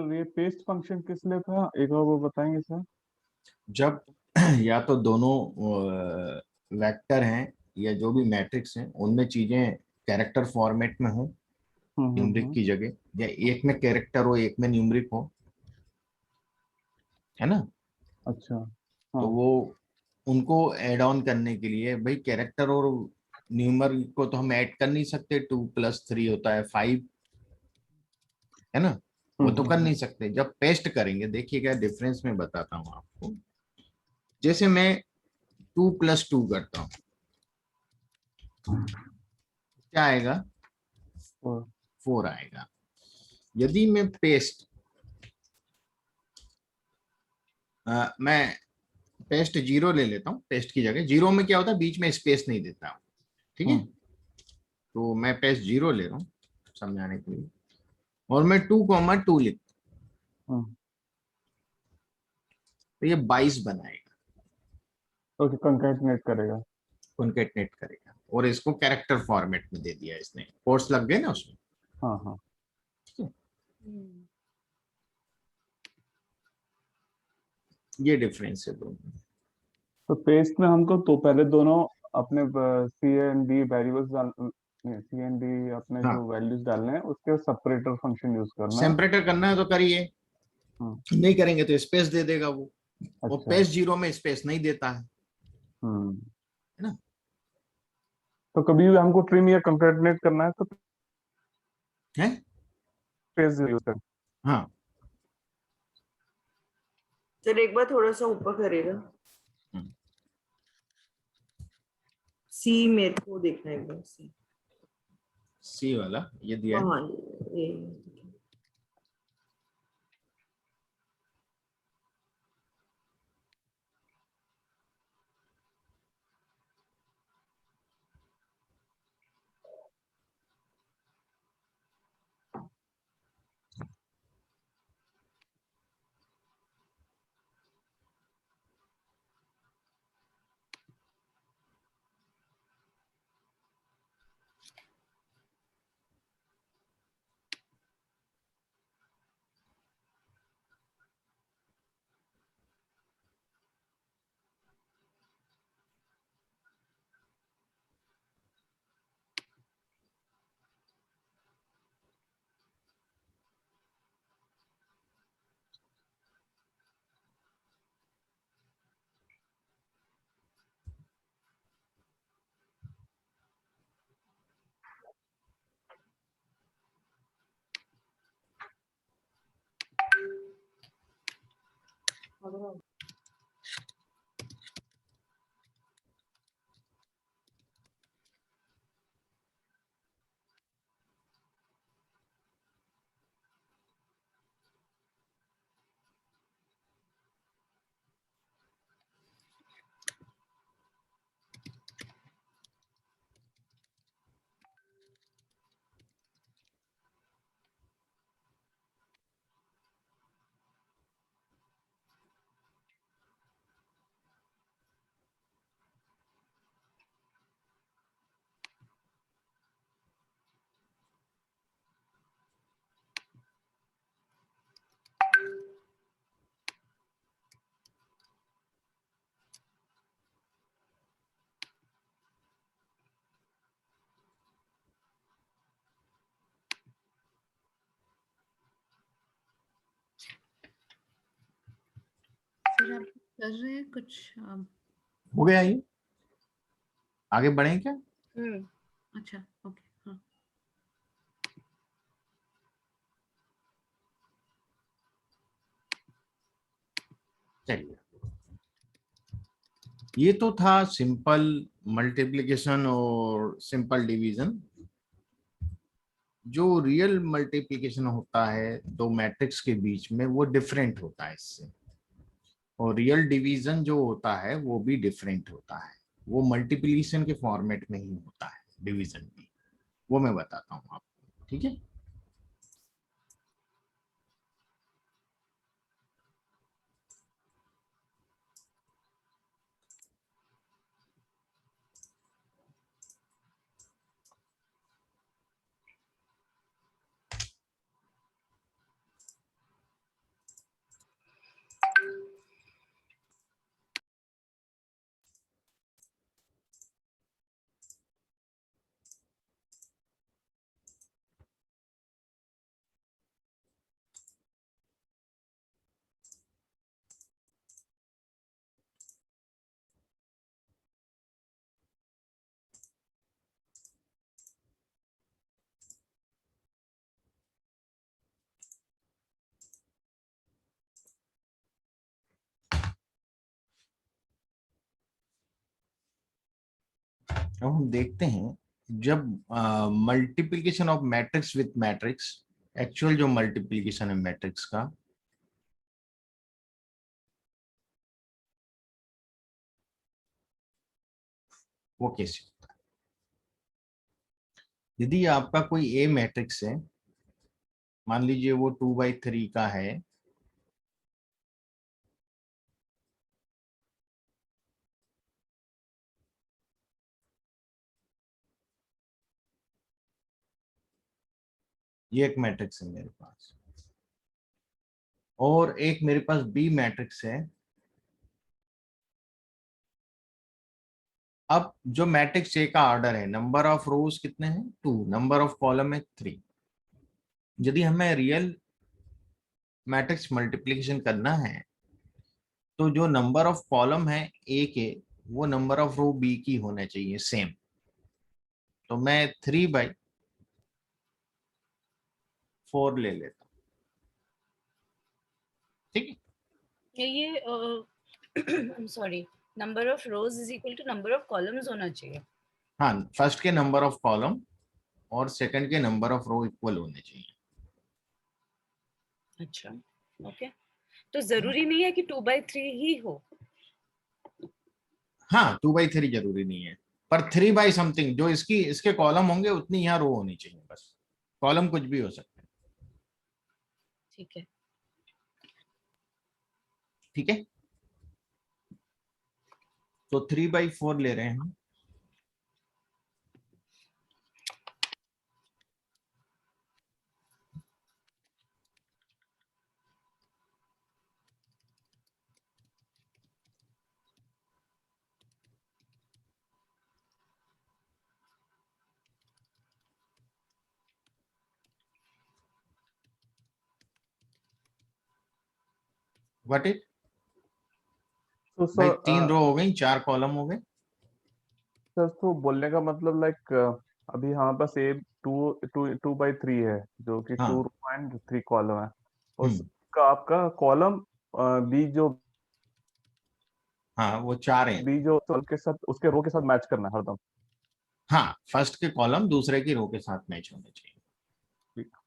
Sir ये paste function किस लिए था, एक बार वो बताएंगे सर? जब या तो दोनों वेक्टर हैं या जो भी मैट्रिक्स हैं उनमें चीजें कैरेक्टर फॉर्मेट में हो, न्यूमरिक हम्म। की जगह, या एक में कैरेक्टर हो एक में न्यूमरिक हो, है ना। अच्छा। तो हाँ। वो उनको ऐड ऑन करने के लिए भाई कैरेक्टर और न्यूमरिक को तो हम ऐड कर नहीं सकते, 2 + 3 होता है 5, है ना। वो तो कर हम्म। नहीं सकते। जब पेस्ट करेंगे देखिएगा डिफरेंस में बताता हूँ आपको। जैसे मैं 2 + 2 करता हूँ, क्या आएगा? और 4 आएगा। यदि मैं पेस्ट मैं पेस्ट 0 ले लेता हूँ, पेस्ट की जगह 0 में क्या होता है, बीच में स्पेस नहीं देता हूँ, ठीक है। हम्म। तो मैं पेस्ट 0 ले रहा हूँ समझाने के लिए, और मैं 2, 2 लिख, हम्म। तो ये 22 बनाएगा, ओके, कंकैटिनेट करेगा। कॉन्केटनेट करेगा। और इसको कैरेक्टर फॉर्मेट में दे दिया इसने, कोर्स लग गए ना उसमें, हाँ हाँ। ठीक है? ये डिफरेंस है दोनों में। तो पेस्ट में हमको तो पहले दोनों अपने सी एंड डी वेरिएबल्स डाल, सी एंड डी अपने हाँ, जो वैल्यूज डालने हैं उसके सेपरेटर फंक्शन यूज करना है। सेपरेटर करना है तो करिए, हम्म। नहीं करेंगे तो स्पेस दे देगा वो। और अच्छा। पेस्ट 0 में स्पेस नहीं देता हम्म। है ना। तो कभी भी हमको ट्रिम या कंकैटिनेट करना है तो है, पेस्ट यूज करना हाँ। चल एक बार थोड़ा सा ऊपर करेगा। हम्म, सी मेरे को देखना है, एक बार सी। सी वाला ये दिया है। हाँ ये सर आप कर रहे हैं कुछ हो गया ये, आगे बढ़े क्या? अच्छा ओके हाँ। चलिए, ये तो था सिंपल मल्टीप्लिकेशन और सिंपल डिवीजन। जो रियल मल्टीप्लिकेशन होता है दो मैट्रिक्स के बीच में वो डिफरेंट होता है इससे। और रियल डिवीजन जो होता है वो भी डिफरेंट होता है, वो मल्टीप्लिकेशन के फॉर्मेट में ही होता है डिवीजन भी। वो मैं बताता हूँ आपको, ठीक है। अब हम देखते हैं जब multiplication of matrix with matrix, actual जो मल्टीप्लिकेशन है मैट्रिक्स का, वो कैसे होता है। यदि आपका कोई ए मैट्रिक्स है, मान लीजिए वो 2/3 का है, ये एक मैट्रिक्स है मेरे पास, और एक मेरे पास बी मैट्रिक्स है। अब जो मैट्रिक्स ए का ऑर्डर है, नंबर ऑफ रोज कितने हैं 2, नंबर ऑफ कॉलम है 3। यदि हमें रियल मैट्रिक्स मल्टीप्लिकेशन करना है तो जो नंबर ऑफ कॉलम है ए के, वो नंबर ऑफ रो बी की होना चाहिए सेम। तो मैं 3/4 ले लेता हूँ, ठीक है। ये sorry, number of rows is equal to number of columns होना चाहिए। हाँ, फर्स्ट के नंबर ऑफ कॉलम और सेकंड के नंबर ऑफ रो इक्वल होने चाहिए। अच्छा, ओके। तो जरूरी नहीं है कि 2/3 ही हो। हाँ, 2/3 जरूरी नहीं है, पर 3 समथिंग जो इसके कॉलम होंगे उतनी यहाँ रो होनी चाहिए, बस। कॉलम कुछ भी हो सकते हैं, ठीक है। ठीक है। तो 3/4 ले रहे हैं हम। व्हाट इट तो भाई, सर 3 रो हो गई, 4 कॉलम हो गए। सर तो बोलने का मतलब लाइक अभी हमारे पास ए 2/3 है जो कि हाँ। 2.3 कॉलम है। हम्म। उसका आपका कॉलम बी जो हाँ, वो 4 हैं। उसके साथ उसके रो के साथ मैच करना है हरदम। हाँ, फर्स्ट के कॉलम दूसरे की रो के साथ मैच होने चाहिए। ठीक।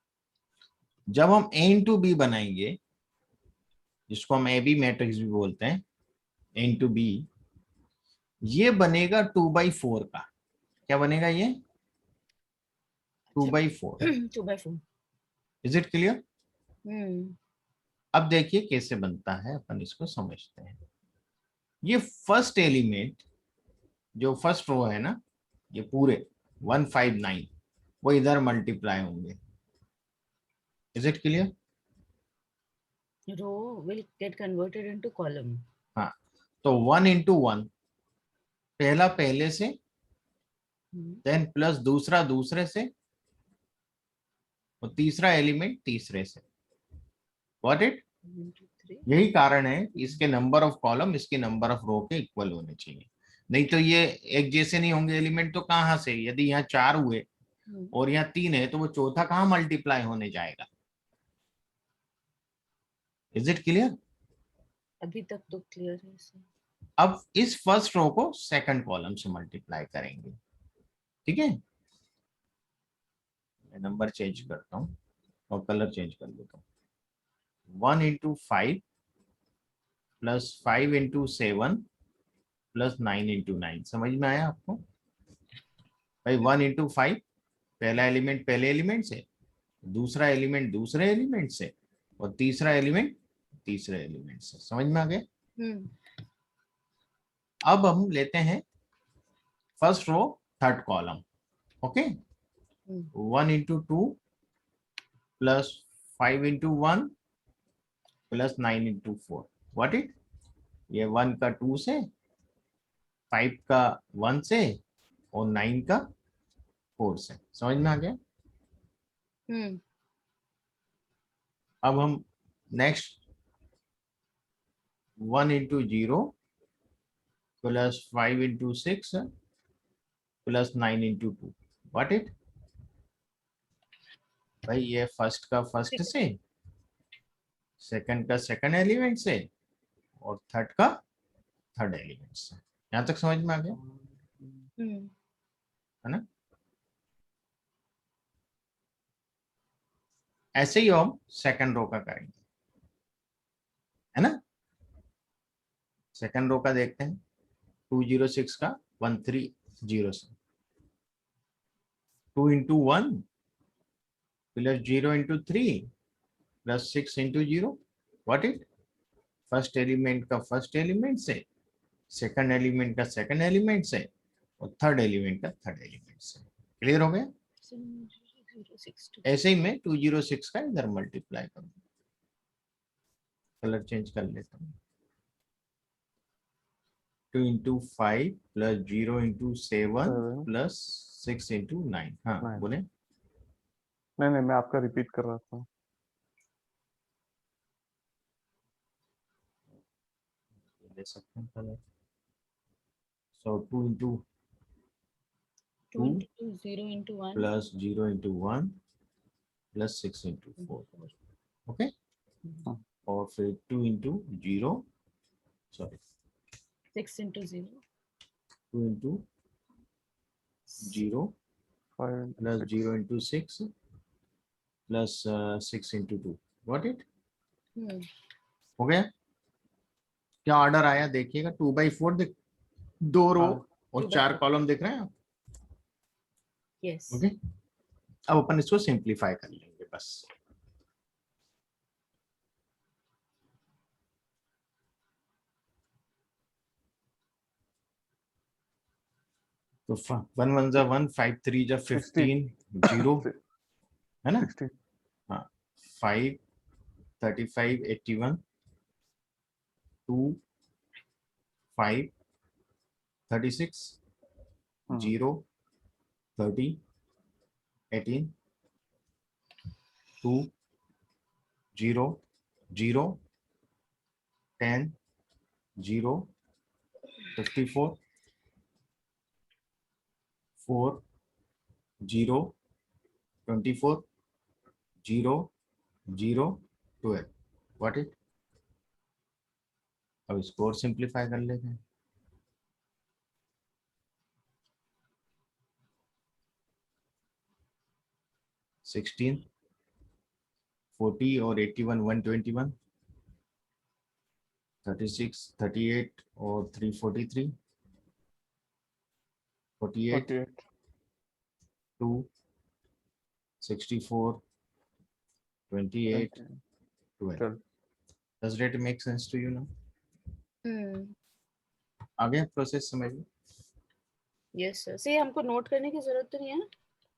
जब हम ए इंटू बी बनाएंगे, जिसको हम ए बी मैट्रिक्स भी बोलते हैं, ए इंटू बी, ये बनेगा 2/4 का। क्या बनेगा ये? 2/4। 2/4। Is it clear? हम्म। अब देखिए कैसे बनता है, अपन इसको समझते हैं। ये फर्स्ट एलिमेंट, जो फर्स्ट रो है ना, ये पूरे 159, वो इधर मल्टीप्लाई होंगे। Is it clear? Row will get converted into column. हाँ, तो 1 इंटू 1, पहला पहले से, देन प्लस दूसरा दूसरे से, और तीसरा एलिमेंट तीसरे से। What it? यही कारण है कि इसके नंबर ऑफ कॉलम इसके नंबर ऑफ रो के इक्वल होने चाहिए, नहीं तो ये एक जैसे नहीं होंगे एलिमेंट। तो कहाँ से, यदि यहाँ 4 हुए और यहाँ 3 है, तो वो चौथा कहाँ मल्टीप्लाई होने जाएगा? Is it clear? अभी तक तो क्लियर है सर। अब इस फर्स्ट रो को सेकंड कॉलम से मल्टीप्लाई करेंगे, ठीक है। मैं नंबर चेंज करता हूँ और कलर चेंज कर देता हूँ। 1 into 5 plus 5 into 7 plus 9 into 9। समझ में आया आपको? भाई 1 इंटू 5, पहला एलिमेंट पहले एलिमेंट से, दूसरा एलिमेंट दूसरे एलिमेंट से, और तीसरा एलिमेंट तीसरे एलिमेंट से। समझ में आ गया? अब हम लेते हैं first row third column. Okay, 1 into 2 plus 5 into 1 plus 9 into 4। What it? ये 1 का 2 से, 5 का 1 से, और 9 का 4 से। समझ में आ गया? अब हम next 1 into 0 plus 5 into 6 plus 9 into 2। What it? भाई ये फर्स्ट का फर्स्ट से, सेकंड का सेकंड एलिमेंट से, और थर्ड का थर्ड एलिमेंट से। यहाँ तक समझ में आ गया? है ना। ऐसे ही हम सेकंड रो का करेंगे, है ना। सेकंड रो का देखते हैं, 206 का 1307, 2 into 1 plus 0 into 3 plus 6 into 0, what it, first element का फर्स्ट एलिमेंट से, सेकंड एलिमेंट का सेकंड एलिमेंट से, और थर्ड एलिमेंट का थर्ड एलिमेंट से। क्लियर हो गया। 062. ऐसे ही मैं 206 का इधर मल्टीप्लाई करूंगा, कलर चेंज कर लेता हूँ। 2 into 5 plus 0 into 7 plus 6 into 9। हाँ 9। बोले। नहीं मैं आपका रिपीट कर रहा था। ले सकते हैं colour. So 2 into 2 into 2, 0 into 1. plus 0 into 1 plus 6 into 4, okay। और फिर 2 into 0, sorry 6 into 0. 2 into 0 5 plus 6 0 into 6 plus 6 into 2, got it। Hmm. हो गया। क्या ऑर्डर आया देखिएगा, 2/4 दिख, 2 रो हाँ। और 2 by 4 4. कॉलम दिख रहे हैं आप, Yes. ओके। अब अपन इसको सिंप्लीफाई कर लेंगे बस। तो 1 1 जा 1, 5 3 जा 15, 0, है ना। 60 हाँ 5 35 81, 2 5 36, 0 30 18, 2 0 0 10 0 54 4 0 24 0 0 12, व्हाट इट। अब इसको और सिंप्लीफाई कर लेते हैं। 16 40 और 81 121, 36 38 और 343, 48 2 64 28 12। Does that make sense to you now? Hmm. आगे प्रोसेस समझ लो। Yes sir. See, हमको नोट करने की जरूरत तो नहीं है ना?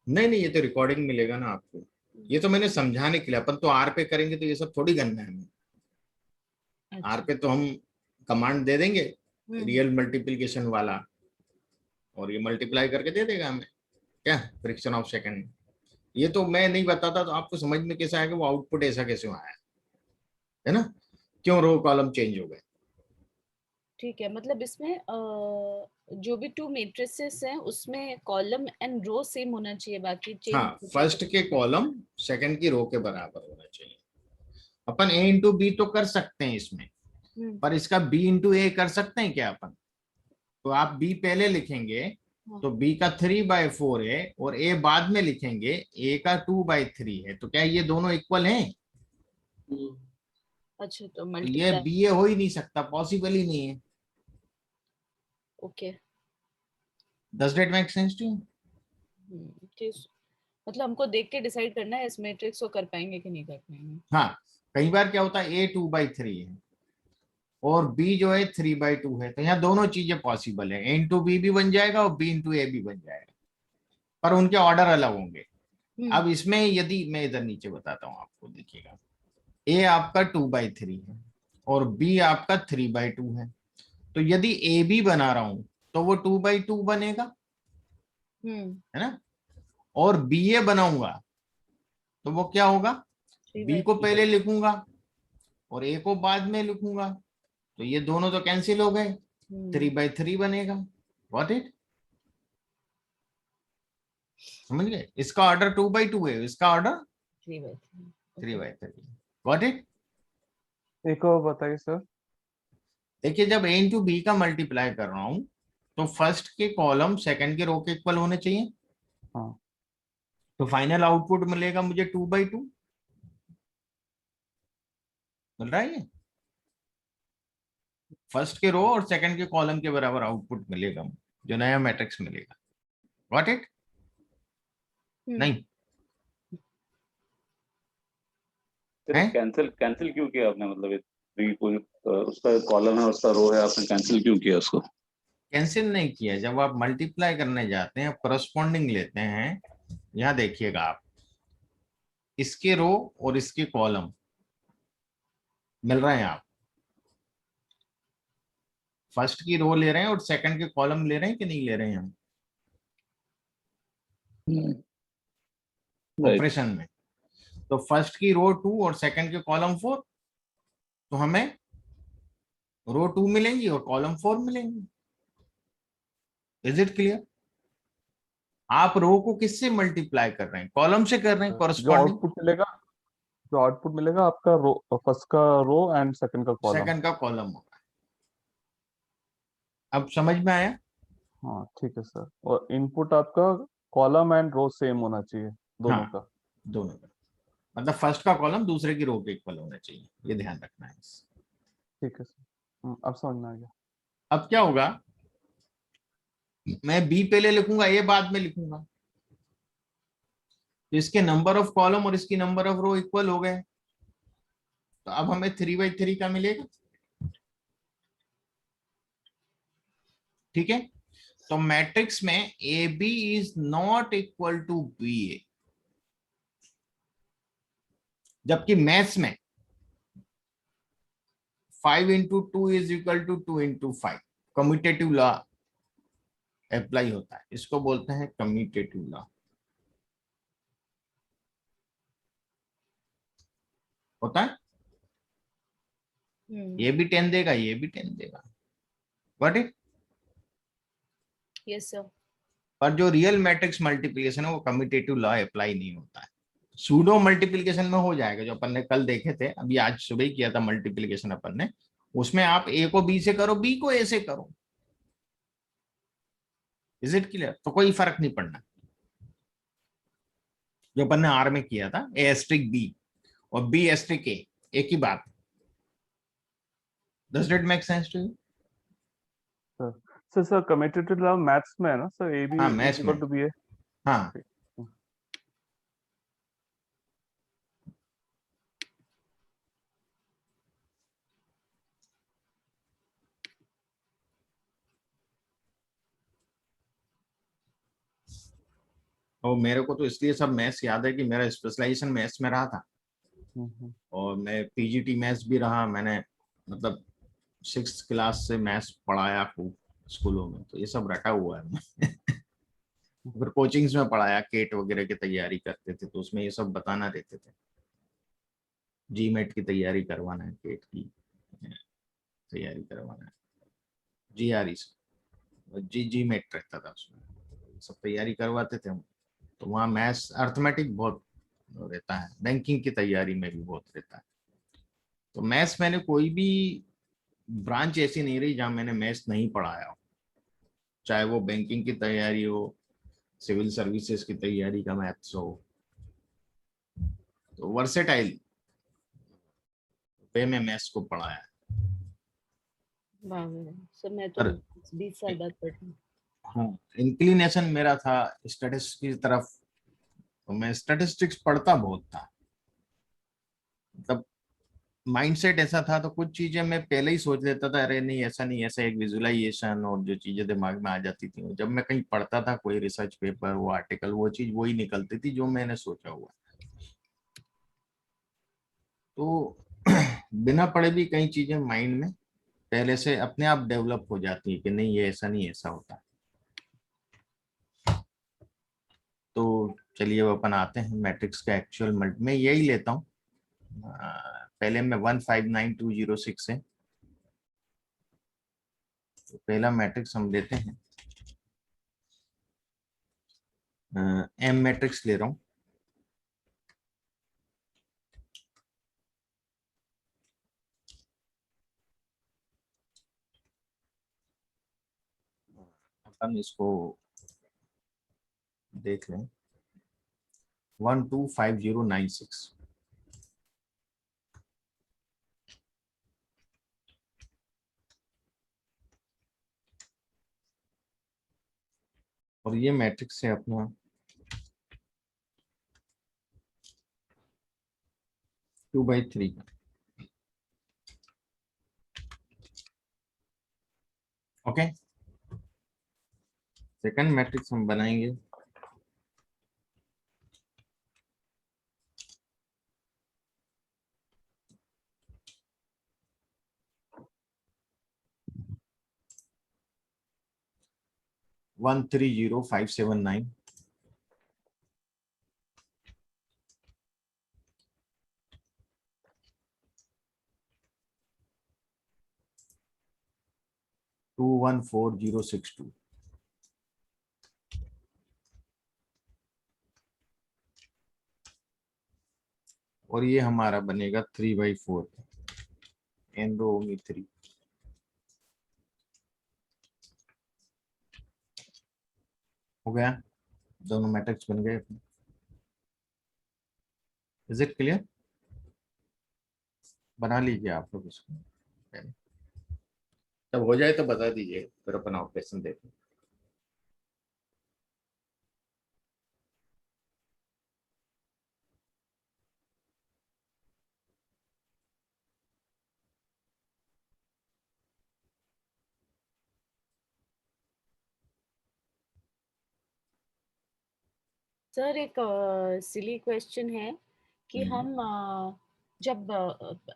नहीं ये तो रिकॉर्डिंग मिलेगा ना आपको। ये तो मैंने समझाने के लिए, अपन तो आर पे करेंगे तो ये सब थोड़ी करना है हमें। आर पे तो हम कमांड दे देंगे रियल मल्टीप्लिकेशन वाला, और ये मल्टीप्लाई करके दे देगा हमें, क्या फ्रैक्शन ऑफ सेकंड। ये तो मैं नहीं बताता तो आपको समझ में कैसे आएगा वो आउटपुट ऐसा कैसे आया, है ना, क्यों रो कॉलम चेंज हो गए। ठीक है, मतलब इसमें जो भी 2 मैट्रिसेस हैं उसमें कॉलम एंड रो सेम होना चाहिए, बाकी चेंज। हाँ फर्स्ट के कॉलम सेकंड की रो के बराबर होना चाहिए। अपन ए इंटू बी तो कर सकते हैं इसमें, पर इसका बी इंटू ए कर सकते हैं क्या अपन। तो आप बी पहले लिखेंगे तो बी का 3/4 है, और ए बाद में लिखेंगे ए का 2/3 है, तो क्या ये दोनों इक्वल हैं। अच्छा तो ये मल्टीप्लाई। बी ए हो ही नहीं सकता, पॉसिबल ही नहीं है। Okay. Does that make sense to you. मतलब हमको देख के डिसाइड करना है इस मैट्रिक्स को कर पाएंगे कि नहीं कर पाएंगे। हाँ कई बार क्या होता है ए 2/3 है और बी जो है 3/2 है, तो यहाँ दोनों चीजें पॉसिबल है, ए इंटू बी भी बन जाएगा और बी इंटू ए भी बन जाएगा, पर उनके ऑर्डर अलग होंगे। अब इसमें यदि मैं इधर नीचे बताता हूँ आपको, देखिएगा ए आपका 2/3 है और बी आपका 3/2 है, तो यदि ए बी बना रहा हूं तो वो 2/2 बनेगा, है ना, और बी ए बनाऊंगा तो वो क्या होगा, बी को पहले लिखूंगा और ए को बाद में लिखूंगा, तो ये दोनों तो कैंसिल हो गए, 3/3 बनेगा। व्हाट इट, समझ गए। इसका ऑर्डर 2/2 है, इसका ऑर्डर 3/3। What it. एक और बताइए सर। देखिए जब ए इंटू बी का मल्टीप्लाई कर रहा हूं तो फर्स्ट के कॉलम सेकंड के रो के इक्वल होने चाहिए। हाँ। तो फाइनल आउटपुट मिलेगा मुझे 2/2 मिल रहा है। ये फर्स्ट के रो और सेकंड के कॉलम के बराबर आउटपुट मिलेगा, जो नया मैट्रिक्स मिलेगा। Got it? नहीं है? कैंसिल कैंसिल क्यों किया आपने? मतलब थ्री को उसका कॉलम है उसका रो है, आपने कैंसिल क्यों किया उसको? कैंसिल नहीं किया। जब आप मल्टीप्लाई करने जाते हैं, करस्पॉन्डिंग लेते हैं, यहां देखिएगा आप, इसके रो और इसके कॉलम मिल रहे हैं। आप फर्स्ट की रो ले रहे हैं और सेकंड के कॉलम ले रहे हैं कि नहीं ले रहे हैं हम राइट। ऑपरेशन में? तो फर्स्ट की रो 2 और सेकंड के कॉलम 4, तो हमें रो 2 मिलेंगी और कॉलम 4 मिलेंगी। Is it clear? आप रो को किससे मल्टीप्लाई कर रहे हैं? कॉलम से कर रहे हैं, जो कॉरस्पॉन्डिंग। आउटपुट मिलेगा आपका रो, फर्स्ट का रो एंड सेकंड का कॉलम। सेकंड का कॉलम होगा। अब समझ में आया? हाँ ठीक है सर। और इनपुट आपका कॉलम एंड रो सेम होना चाहिए दोनों हाँ, का। दोनों का। मतलब फर्स्ट का कॉलम दूसरे की रो के इक्वल होना चाहिए, ये ध्यान रखना है। ठीक है सर, अब समझ में आ गया। अब क्या होगा, मैं बी पहले लिखूंगा, ए बाद में लिखूंगा। तो इसके नंबर ऑफ कॉलम और इसकी नंबर ऑफ रो इक्वल हो गए, तो अब हमें 3/3 का मिलेगा। ठीक है? तो मैट्रिक्स में A B is not equal to B A, जबकि मैथ्स में 5 × 2 is equal to 2 × 5। Commutative law apply होता है, इसको बोलते हैं कम्यूटेटिव लॉ। होता है, ये भी 10 देगा, ये भी 10 देगा। What it? Yes sir. पर जो रियल मैट्रिक्स मल्टीप्लिकेशन है वो कम्यूटेटिव लॉ अप्लाई नहीं होता है। सूडो मल्टीप्लिकेशन में हो जाएगा, जो अपन ने कल देखे थे, अभी आज सुबह ही किया था मल्टीप्लिकेशन अपन ने। उसमें आप ए को बी से करो, बी को ए से करो। Is it clear? तो कोई फर्क नहीं पड़ना। जो अपन ने आर में किया था, ए एस्ट्रिक बी और बी एस्ट्रिक ए, एक ही बात। Does it make sense to you? Sir commutative law maths में है ना सर? ए बी हाँ, इज मैथ्स इक्वल में। To B A. हाँ, और मेरे को तो इसलिए सब मैथ्स याद है कि मेरा स्पेशलाइजेशन मैथ्स में रहा था, और मैं पीजीटी मैथ्स भी रहा। मैंने मतलब 6th क्लास से मैथ्स पढ़ाया खूब स्कूलों में, तो ये सब रटा हुआ है। फिर कोचिंग्स में पढ़ाया, केट वगैरह की तैयारी करते थे तो उसमें ये सब बताना रहते थे। जीमेट की तैयारी करवाना है, केट की तैयारी करवाना है, जीआरई से जीमेट रहता था उसमें, सब तैयारी करवाते थे हम। तो वहाँ मैथ्स अर्थमेटिक बहुत रहता है, बैंकिंग की तैयारी में भी बहुत रहता है। तो मैथ्स मैंने कोई भी ब्रांच ऐसी नहीं रही जहाँ मैंने मैथ्स नहीं पढ़ाया हो, चाहे वो बैंकिंग की तैयारी हो, सिविल सर्विसेज की तैयारी का मैथ्स हो। तो वर्सेटाइल वे में मैथ्स को पढ़ाया। वाह सर, मैं तो पर 20 साल बाद पढ़ी हूँ। हाँ, इंक्लिनेशन मेरा था स्टैटिस्टिक्स की तरफ, तो मैं स्टैटिस्टिक्स पढ़ता बहुत था। मतलब माइंडसेट ऐसा था, तो कुछ चीजें मैं पहले ही सोच लेता था, अरे नहीं ऐसा नहीं, ऐसा एक विजुअलाइजेशन और जो चीजें दिमाग में आ जाती थी, जब मैं कहीं पढ़ता था कोई रिसर्च पेपर, वो आर्टिकल, वो चीज वही निकलती थी जो मैंने सोचा हुआ। तो बिना पढ़े भी कई चीजें माइंड में पहले से अपने आप डेवलप हो जाती है कि नहीं ये ऐसा नहीं, ऐसा होता है। तो चलिए अब अपन आते हैं मैट्रिक्स का एक्चुअल मल्टी। मैं यही लेता हूँ, पहले मैं 159206 से तो पहला मैट्रिक्स हम लेते हैं, एम मैट्रिक्स ले रहा हूँ। अपन इसको देख लें 125096। और ये मैट्रिक्स है अपना 2/3 का। ओके, सेकंड मैट्रिक्स हम बनाएंगे 130579। टू 14062। और ये हमारा बनेगा 3/4 एन रो होगी 3। हो गया, दोनों मैट्रिक्स बन गए। Is it clear? बना लीजिए आप लोग इसको, जब हो जाए तो बता दीजिए, फिर अपन ऑपरेशन देखें। सर एक सिली क्वेश्चन है कि हम जब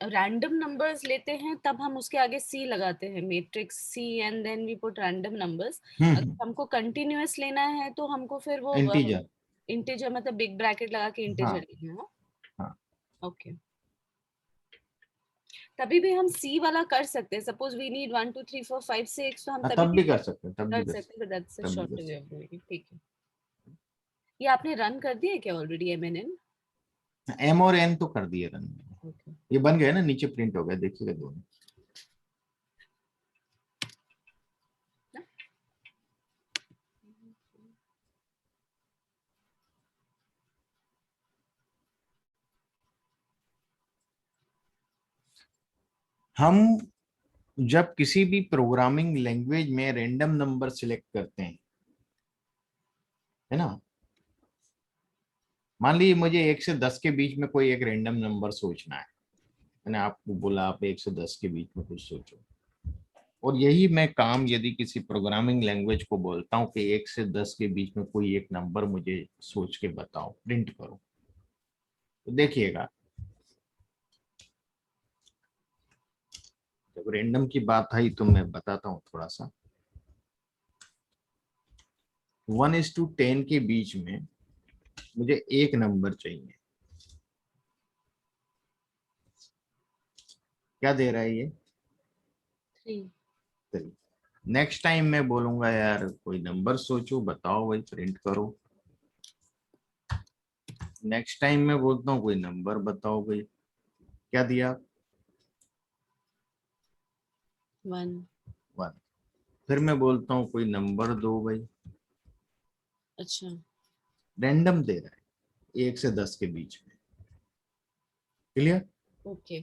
रैंडम नंबर्स लेते हैं तब हम उसके आगे सी लगाते हैं, matrix C and then we put random numbers. अगर हमको कंटिन्यूअस लेना है तो हमको फिर वो इंटीजर, इंटीजर मतलब बिग ब्रैकेट लगा के इंटीजर लेना है। हाँ। ओके, तभी भी हम सी वाला कर सकते हैं। सपोज वी नीड 1 2 3 4 5 6 तो हम तब तभी भी कर सकते हैं, तब भी कर कर सकते हैं। दैट्स अ तब भी शॉर्ट कर वे ऑफ डूइंग इट। ठीक है, ये आपने रन कर दिया क्या ऑलरेडी एमएनएन? एम और एन तो कर दिए रन। ओके, ये बन गया ना, नीचे प्रिंट हो गया, देखिएगा दोनों। हम जब किसी भी प्रोग्रामिंग लैंग्वेज में रैंडम नंबर सिलेक्ट करते हैं, है ना, मान लीजिए मुझे 1 से 10 के बीच में कोई एक रैंडम नंबर सोचना है, मैंने आपको बोला आप 1 से 10 के बीच में कुछ सोचो। और यही मैं काम यदि किसी प्रोग्रामिंग लैंग्वेज को बोलता हूँ कि 1 से 10 के बीच में कोई एक नंबर मुझे सोच के बताओ, प्रिंट करो, तो देखिएगा जब रैंडम की बात आई तो मैं बताता हूँ थोड़ा सा। 1:10 के बीच में मुझे एक नंबर चाहिए। क्या दे रहा है ये? 3। नेक्स्ट टाइम मैं बोलूंगा यार कोई नंबर सोचो, बताओ भाई, प्रिंट करो। नेक्स्ट टाइम मैं बोलता हूँ कोई नंबर बताओ भाई, क्या दिया? 1। 1। फिर मैं बोलता हूँ कोई नंबर दो भाई, अच्छा, रैंडम दे रहा है 1 से 10 के बीच में। क्लियर? ओके,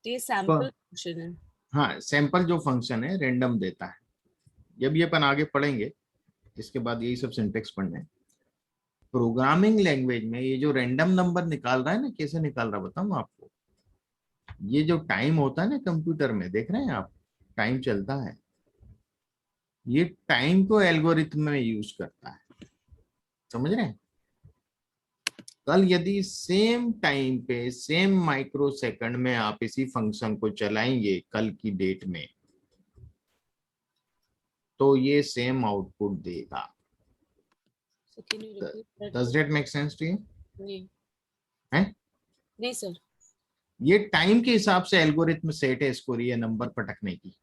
तो ये सैंपल फंक्शन है। हाँ, सैंपल जो फंक्शन है रैंडम देता है। जब ये अपन आगे पढ़ेंगे, इसके बाद यही सब सिंटेक्स पढ़ने हैं। प्रोग्रामिंग लैंग्वेज में ये जो रैंडम नंबर निकाल रहा है ना, कैसे निकाल रहा है बताऊं आपको। ये जो टाइम होता है ना कंप्यूटर में, देख रहे हैं आप, टाइम चलता है, ये टाइम को एल्गोरिथम में यूज करता है, समझ रहे हैं। कल यदि सेम टाइम पे सेम माइक्रो सेकंड में आप इसी फंक्शन को चलाएंगे कल की डेट में, तो ये सेम आउटपुट देगा। So can you repeat that? Does that make sense to you? नहीं, हैं? नहीं सर। ये टाइम के हिसाब से एल्गोरिथम सेट है इसको ये नंबर पटकने की।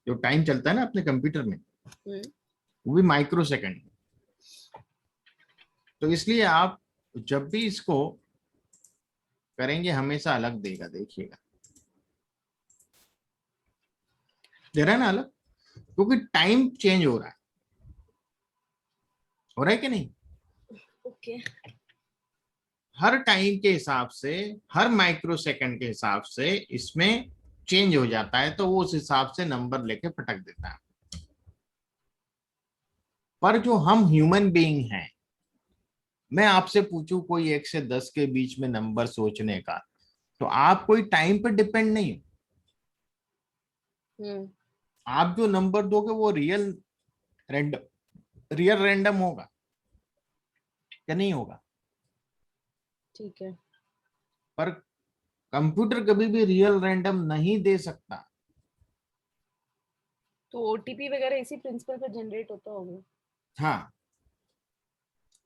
जो टाइम चलता है ना अपने कंप्यूटर में, वो भी माइक्रो सेकंड। तो इसलिए आप जब भी इसको करेंगे हमेशा अलग देगा, देखिएगा, दे रहा है ना अलग। क्योंकि टाइम चेंज हो रहा है कि नहीं? ओके। हर टाइम के हिसाब से, हर माइक्रो सेकंड के हिसाब से इसमें चेंज हो जाता है, तो वो उस हिसाब से नंबर लेके पटक देता है। पर जो हम ह्यूमन बीइंग हैं, मैं आपसे पूछूं कोई 1 से 10 के बीच में नंबर सोचने का, तो आप कोई टाइम पे डिपेंड नहीं हो। आप जो नंबर दोगे वो रियल रैंडम होगा या नहीं होगा? ठीक है। पर कंप्यूटर कभी भी रियल रैंडम नहीं दे सकता। तो ओटीपी वगैरह इसी प्रिंसिपल पर जनरेट होता होगा। हाँ,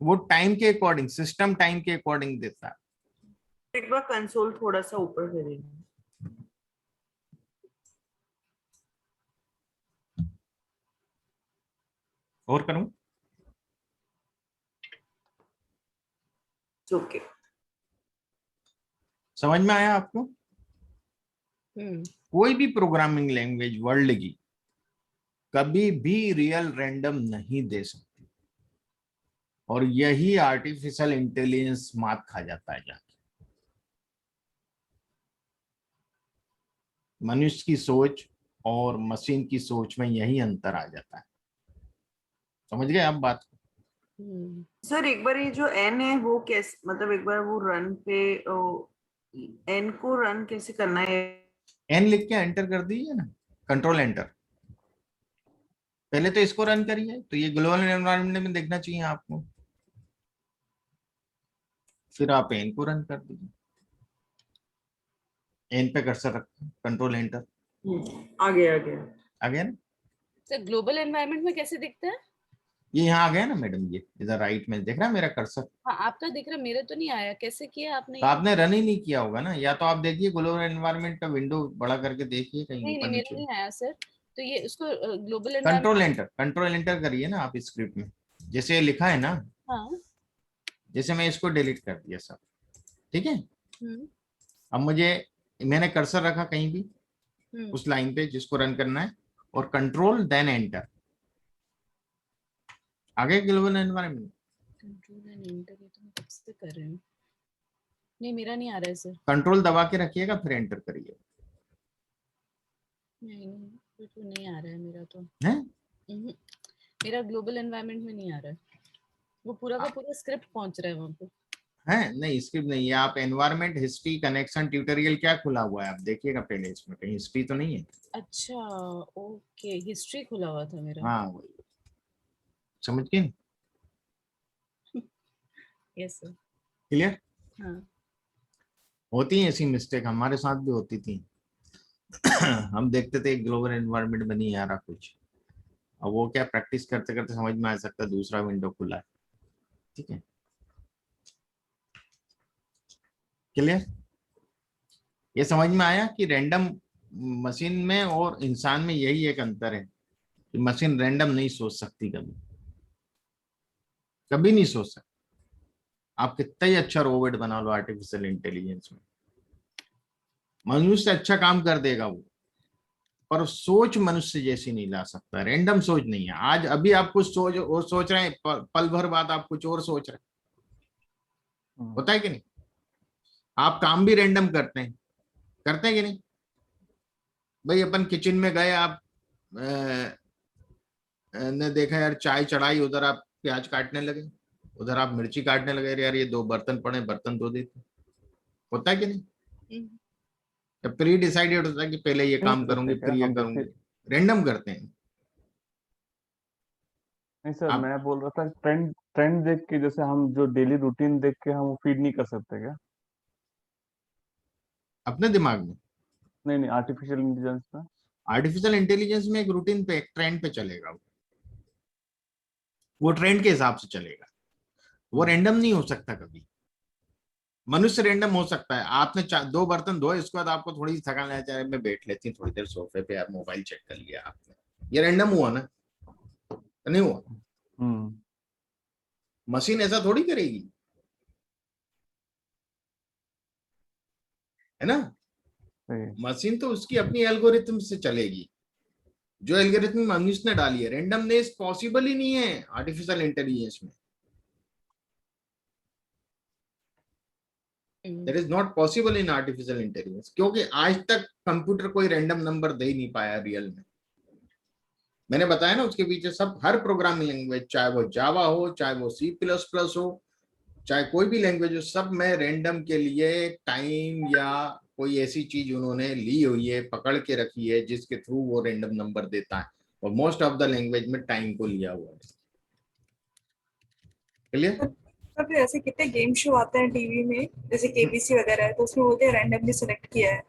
वो टाइम के अकॉर्डिंग, सिस्टम टाइम के अकॉर्डिंग देता है। एक बार कंसोल थोड़ा सा ऊपर करेगा। और करूं? ओके। समझ में आया आपको? कोई भी प्रोग्रामिंग लैंग्वेज वर्ल्ड की कभी भी रियल रैंडम नहीं दे सकती, और यही आर्टिफिशियल इंटेलिजेंस मात खा जाता है जाके। मनुष्य की सोच और मशीन की सोच में यही अंतर आ जाता है। समझ गए आप बात? सर एक बार ये जो एन है वो कैसे, मतलब एक बार वो रन पे एन को रन कैसे करना है? एन लिख के एंटर कर दीजिए ना, कंट्रोल एंटर। पहले तो इसको रन करिए, तो ये ग्लोबल एनवायरनमेंट में देखना चाहिए आपको। फिर आप एन को रन कर दीजिए, एन पे कर्सर रखें, कंट्रोल एंटर। आ गया आ गया ना? सर ग्लोबल एनवायरनमेंट में कैसे दिखता है? ये यहाँ आ गया ना मैडम, ये इधर राइट में दिख रहा है मेरा कर्सर। हाँ आपका दिख रहा है, मेरा तो नहीं आया। कैसे किया आपने तो ये? आपने रन ही नहीं किया होगा ना, या तो आप देखिए ग्लोबल एनवायरनमेंट का विंडो बड़ा करके देखिए कहीं नहीं ऊपर नहीं, मेरा नीचे। नहीं आया सर। तो ये उसको global control environment. Enter, control enter करिए ना आप स्क्रिप्ट में, जैसे ये लिखा है ना। हाँ। जैसे मैं इसको डिलीट कर दिया सब, ठीक है। हम्म अब मैंने कर्सर रखा कहीं भी हम्म उस लाइन पे जिसको रन करना है, और कंट्रोल देन एंटर। आगे global environment. Control and enter, ये तो मैं कब से कर रही हूँ। नहीं मेरा नहीं आ रहा है सर। कंट्रोल दबा के रखिएगा, फिर एंटर करिए। नहीं नहीं, बिल्कुल नहीं आ रहा है मेरा तो। है मेरा ग्लोबल एनवायरनमेंट में नहीं आ रहा है। वो पूरा का पूरा स्क्रिप्ट पहुंच रहा है वहां पे। है नहीं, स्क्रिप्ट नहीं है। आप एनवायरनमेंट, हिस्ट्री, कनेक्शन, ट्यूटोरियल क्या खुला हुआ है आप देखिएगा पहले, इसमें कहीं हिस्ट्री तो नहीं है। अच्छा ओके, हिस्ट्री खुला हुआ था मेरा। हाँ वही, समझ गए? Yes sir. क्लियर? हाँ। होती है ऐसी मिस्टेक, हमारे साथ भी होती थी। हम देखते थे ग्लोबल एनवायरनमेंट में नहीं आ रहा कुछ, अब वो क्या प्रैक्टिस करते करते समझ में आ सकता है दूसरा विंडो खुला है। ठीक है, क्लियर? ये समझ में आया कि रैंडम मशीन में और इंसान में यही एक अंतर है कि मशीन रैंडम नहीं सोच सकती, कभी कभी नहीं सोच सकती। आप कितना ही अच्छा रोबोट बना लो आर्टिफिशियल इंटेलिजेंस में, मनुष्य से अच्छा काम कर देगा वो, पर सोच मनुष्य जैसी नहीं ला सकता। रैंडम सोच नहीं है। आज अभी आप कुछ सोच रहे हैं, पल भर बाद आप कुछ और सोच रहे हैं। होता है कि नहीं? आप काम भी रैंडम करते हैं कि नहीं? भाई अपन किचन में गए, आप ने देखा यार चाय चढ़ाई, उधर आप प्याज काटने लगे, उधर आप मिर्ची काटने लगे, यार ये 2 बर्तन पड़े, बर्तन धो देते। होता है कि नहीं? प्री डिसाइडेड होता है कि पहले ये काम करूंगी फिर ये करूंगी, रैंडम करते हैं। नहीं सर, आप मैं बोल रहा था ट्रेंड ट्रेंड देख के, जैसे हम जो डेली रूटीन देख के हम फीड नहीं कर सकते क्या? अपने दिमाग में, नहीं नहीं, आर्टिफिशियल इंटेलिजेंस में। आर्टिफिशियल इंटेलिजेंस में एक रूटीन पे, एक ट्रेंड पे चलेगा। वो ट्रेंड के हिसाब से चलेगा, वो रैंडम नहीं हो सकता कभी। मनुष्य रैंडम हो सकता है। आपने 2 बर्तन धोए, इसके बाद आपको थोड़ी सी थकान लगा, चाहे मैं बैठ लेती हूँ थोड़ी देर सोफे पे, यार मोबाइल चेक कर लिया आपने, ये रैंडम हुआ ना? नहीं हुआ? मशीन ऐसा थोड़ी करेगी, है ना? सही। मशीन तो उसकी अपनी एल्गोरिथम से चलेगी। जो एल्गोरिथम मनुष्य ने डाली है, रेंडमनेस पॉसिबल ही नहीं है आर्टिफिशियल इंटेलिजेंस में। That is not possible in artificial intelligence, क्योंकि आज तक कंप्यूटर कोई रैंडम नंबर दे ही नहीं पाया रियल में। मैंने बताया ना, उसके पीछे सब हर प्रोग्रामिंग लैंग्वेज, चाहे वो जावा हो, चाहे वो C++ हो, चाहे कोई भी लैंग्वेज हो, सब में रैंडम के लिए टाइम या कोई ऐसी चीज उन्होंने ली हुई है, पकड़ के रखी है, जिसके थ्रू वो रैंडम नंबर देता है। और मोस्ट ऑफ द लैंग्वेज में टाइम को लिया हुआ है। क्लियर? तब ऐसे कितने गेम शो आते हैं टीवी में, जैसे KBC वगैरह है, तो उसमें बोलते हैं रैंडमली सिलेक्ट किया है,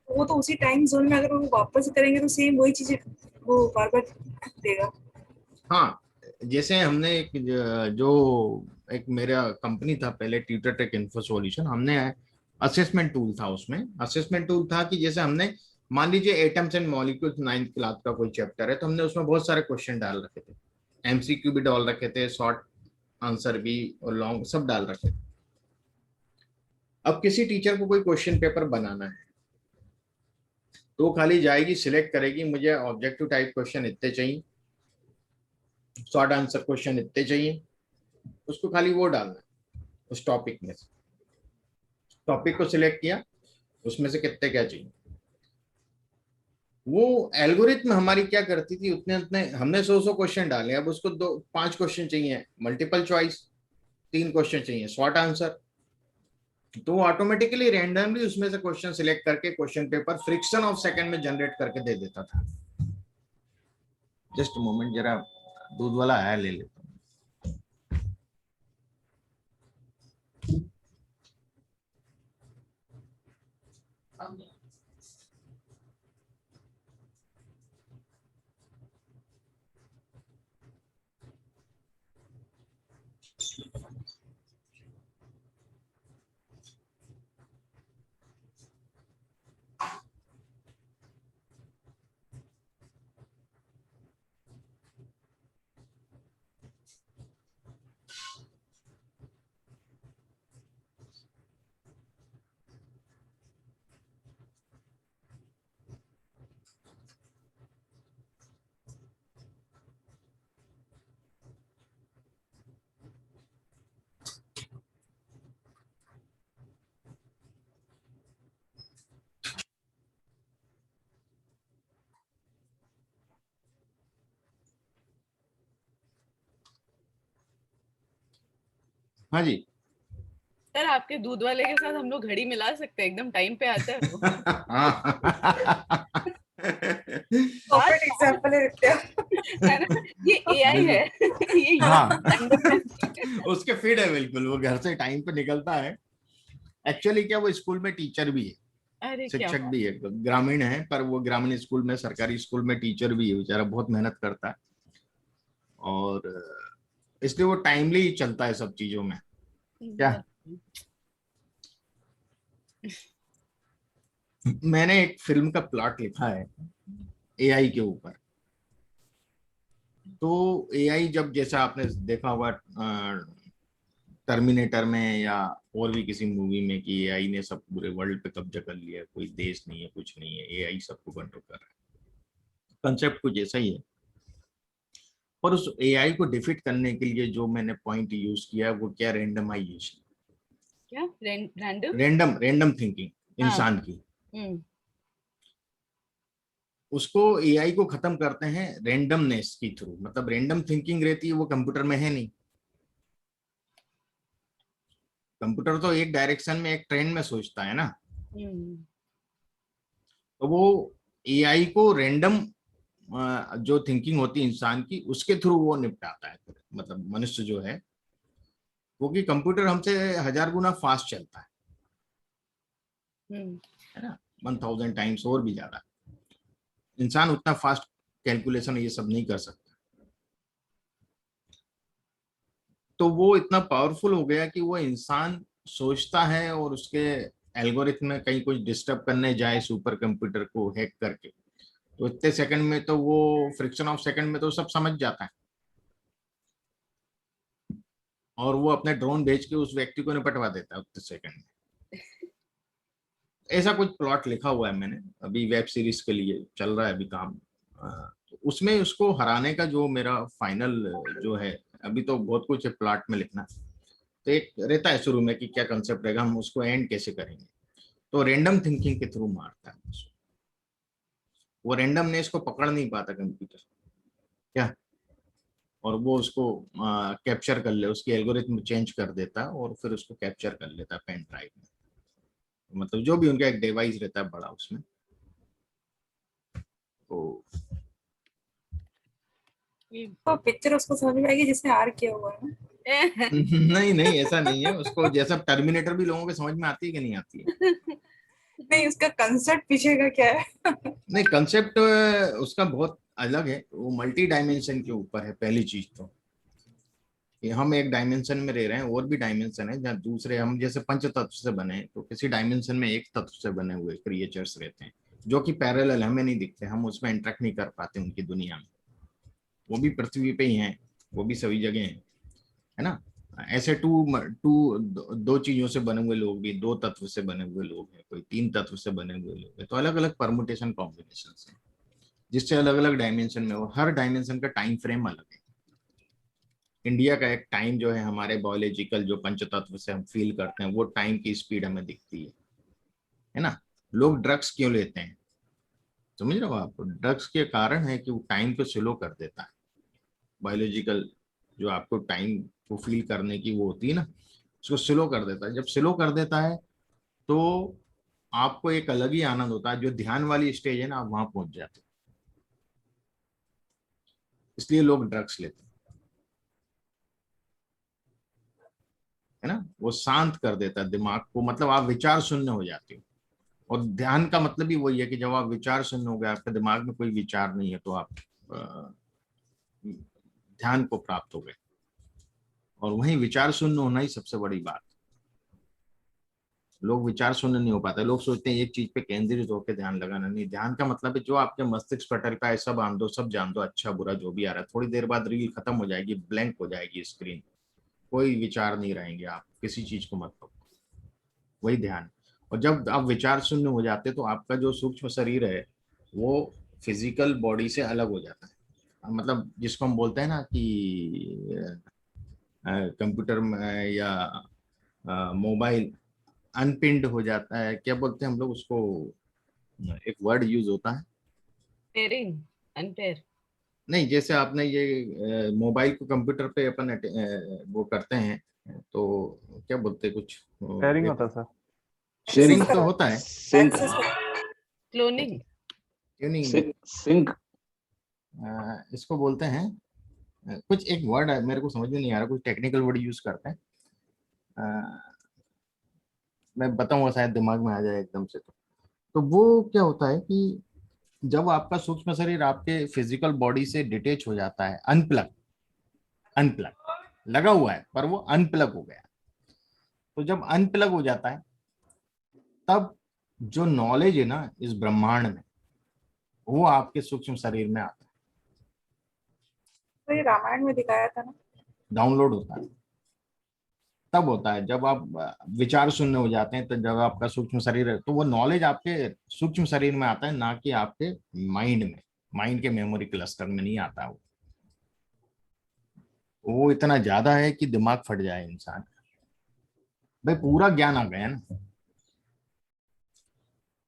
वो तो उसी टाइम जोन में अगर वो वापस करेंगे तो सेम वही चीज वो बार बार देगा। हाँ, जैसे हमने जो एक मेरा कंपनी था पहले, ट्यूटर टेक इन्फो सॉल्यूशन, हमने असेसमेंट टूल था। उसमें असेसमेंट टूल था कि जैसे हमने मान लीजिए atoms and molecules 9th class का कोई चैप्टर है, तो हमने उसमें बहुत सारे क्वेश्चन डाल रखे थे, MCQ भी डाल रखे थे, शॉर्ट आंसर भी और लॉन्ग, सब डाल रखे थे। अब किसी टीचर को कोई क्वेश्चन पेपर बनाना है, तो खाली जाएगी, सिलेक्ट करेगी, मुझे ऑब्जेक्टिव टाइप क्वेश्चन इतने चाहिए, शॉर्ट आंसर क्वेश्चन इतने चाहिए, उसको खाली वो डालना है उस टॉपिक में से। टॉपिक को सिलेक्ट किया, उसमें से कितने क्या चाहिए। वो एल्गोरिथम हमारी क्या करती थी, उतने उतने हमने 100 क्वेश्चन डाले, अब उसको 5 क्वेश्चन चाहिए मल्टीपल चॉइस, 3 क्वेश्चन चाहिए शॉर्ट आंसर, तो ऑटोमेटिकली रैंडमली उसमें से क्वेश्चन सिलेक्ट करके question paper friction of second में जनरेट करके दे देता था। जस्ट मोमेंट, जरा दूध वाला आया, ले लेता हूँ। हाँ जी। सर आपके दूध वाले के साथ हम लोग घड़ी मिला सकते हैं, एकदम टाइम पे आता है वो। परफेक्ट एग्जांपल है नित्या। है ना? ये AI है, ये हाँ। है। उसके फीड है बिल्कुल, वो घर से टाइम पे निकलता है। एक्चुअली क्या, वो स्कूल में टीचर भी है, अरे क्या शिक्षक बात। भी है, ग्रामीण है, पर वो ग्रामीण स्कूल में, सरकारी स्कूल में टीचर भी है, बेचारा बहुत मेहनत करता है, और इसलिए वो टाइमली चलता है सब चीजों में। क्या मैंने एक फिल्म का प्लॉट लिखा है AI के ऊपर। तो AI जब, जैसा आपने देखा होगा टर्मिनेटर में या और भी किसी मूवी में, कि AI ने सब पूरे वर्ल्ड पे कब्जा कर लिया है, कोई देश नहीं है, कुछ नहीं है, AI सबको कंट्रोल कर रहा है। कंसेप्ट कुछ ऐसा ही है। पर उस AI को डिफीट करने के लिए जो मैंने पॉइंट यूज किया वो क्या, रैंडमाइजेशन, क्या रैंडम रैंडम थिंकिंग इंसान की, उसको AI को खत्म करते हैं रैंडमनेस के थ्रू। मतलब रैंडम थिंकिंग रहती है, वो कंप्यूटर में है नहीं। कंप्यूटर तो एक डायरेक्शन में, एक ट्रेंड में सोचता है ना, तो वो AI को रैंडम जो थिंकिंग होती है इंसान की, उसके थ्रू वो निपटाता है। मतलब मनुष्य जो है, क्योंकि कंप्यूटर हमसे 1000 गुना फास्ट चलता है ना, 1000 टाइम्स और भी ज्यादा। इंसान उतना फास्ट कैलकुलेशन ये सब नहीं कर सकता। तो वो इतना पावरफुल हो गया कि वो इंसान सोचता है, और उसके एल्गोरिथम में कहीं कुछ डिस्टर्ब करने जाए सुपर कंप्यूटर को हैक करके, तो इतने सेकंड में तो वो, फ्रिक्शन ऑफ सेकंड में तो सब समझ जाता है, और वो अपने ड्रोन भेज के उस व्यक्ति को निपटवा देता है उतने सेकंड में। ऐसा कुछ प्लॉट लिखा हुआ है मैंने, अभी वेब सीरीज के लिए चल रहा है अभी काम। तो उसमें उसको हराने का जो मेरा फाइनल जो है, अभी तो बहुत कुछ है प्लॉट में लिखना, तो एक रहता है शुरू में कि क्या कंसेप्ट रहेगा, हम उसको एंड कैसे करेंगे, तो रैंडम थिंकिंग के थ्रू मारता है उसको। वो रैंडमनेस को पकड़ नहीं पाता कंप्यूटर क्या, और वो उसको कैप्चर कर ले, उसकी एल्गोरिथम चेंज कर देता है और फिर उसको कैप्चर कर लेता है पेन ड्राइव में, मतलब जो भी उनका एक डिवाइस रहता है बड़ा उसमें। तो तो पिक्चर उसको समझ में आएगी जिसने आर किया हुआ है। नहीं नहीं ऐसा नहीं है, उसको जैसा टर्मिनेटर भी लोगों के समझ में आती है कि नहीं आती है। नहीं, उसका कंसेप्ट पीछे का क्या है? नहीं कंसेप्ट उसका बहुत अलग है, वो मल्टी डायमेंशन के ऊपर है। पहली चीज तो कि हम एक डायमेंशन में रह रहे हैं, और भी डायमेंशन है जहाँ दूसरे, हम जैसे पंच तत्व से बने, तो किसी डायमेंशन में एक तत्व से बने हुए क्रिएचर्स रहते हैं जो कि पैरेलल हमें नहीं दिखते, हम उसमें इंटरेक्ट नहीं कर पाते उनकी दुनिया में। वो भी पृथ्वी पे ही हैं, वो भी सभी जगह हैं, है ना। ऐसे दो चीजों से बने हुए लोग भी, दो तत्व से बने हुए लोग हैं, कोई तीन तत्व से बने हुए लोग हैं, तो अलग अलग परमुटेशन कॉम्बिनेशन हैं जिससे अलग अलग डायमेंशन में, और हर डायमेंशन का टाइम फ्रेम अलग है। इंडिया का एक टाइम जो है हमारे बायोलॉजिकल जो पंच तत्व से हम फील करते हैं, वो टाइम की स्पीड हमें दिखती है ना। लोग ड्रग्स क्यों लेते हैं, समझ रहे हो आप, ड्रग्स के कारण है कि वो टाइम को स्लो कर देता है। बायोलॉजिकल जो आपको टाइम को फील करने की वो होती है ना, उसको स्लो कर देता है। जब स्लो कर देता है तो आपको एक अलग ही आनंद होता है, जो ध्यान वाली स्टेज है ना, आप वहां पहुंच जाते हैं, इसलिए लोग ड्रग्स लेते हैं, है ना। वो शांत कर देता है दिमाग को, मतलब आप विचार शून्य हो जाते हो। और ध्यान का मतलब ही वही है कि जब आप विचार शून्य हो गए, आपके दिमाग में कोई विचार नहीं है, तो आप ध्यान को प्राप्त हो गए। और वहीं विचार शून्य होना ही सबसे बड़ी बात। लोग विचार शून्य नहीं हो पाते, लोग सोचते हैं एक चीज पे केंद्रित होकर ध्यान लगाना। नहीं, ध्यान का मतलब है जो आपके मस्तिष्क पटल का है सब आन दो, सब जान दो, अच्छा बुरा जो भी आ रहा है, थोड़ी देर बाद रील खत्म हो जाएगी, ब्लैंक हो जाएगी स्क्रीन, कोई विचार नहीं रहेंगे, आप किसी चीज को मत पकड़ो, वही ध्यान। और जब आप विचार शून्य हो जाते तो आपका जो सूक्ष्म शरीर है वो फिजिकल बॉडी से अलग हो जाता है। मतलब जिसको हम बोलते हैं ना कि कंप्यूटर में या मोबाइल अनपिंड हो जाता है, क्या बोलते हैं हम लोग उसको, एक वर्ड यूज होता है, पेयरिंग, अनपेयर। नहीं जैसे आपने ये मोबाइल को कंप्यूटर पे अपन वो करते हैं, तो क्या बोलते हैं कुछ, शेयरिंग होता है सर। शेयरिंग तो होता है, सिंक, क्लोनिंग, ट्यूनिंग, सिंक, इसको बोलते हैं कुछ एक वर्ड है, मेरे को समझ में नहीं आ रहा, कुछ टेक्निकल वर्ड यूज करते हैं, मैं बताऊंगा शायद दिमाग में आ जाए एकदम से। तो वो क्या होता है कि जब आपका सूक्ष्म शरीर आपके फिजिकल बॉडी से डिटेच हो जाता है, अनप्लग, अनप्लग लगा हुआ है पर वो अनप्लग हो गया, तो जब अनप्लग हो जाता है तब जो नॉलेज है ना इस ब्रह्मांड में, वो आपके सूक्ष्म शरीर में आता है, तो ये रामायण में दिखाया था ना, डाउनलोड होता है। तब होता है जब आप विचार शून्य हो जाते हैं, तो जब आपका सूक्ष्म शरीर है तो वो नॉलेज आपके सूक्ष्म शरीर में आता है, ना कि आपके माइंड में, माइंड के मेमोरी क्लस्टर में नहीं आता। वो इतना ज्यादा है कि दिमाग फट जाए इंसान, भाई पूरा ज्ञान आ गया ना,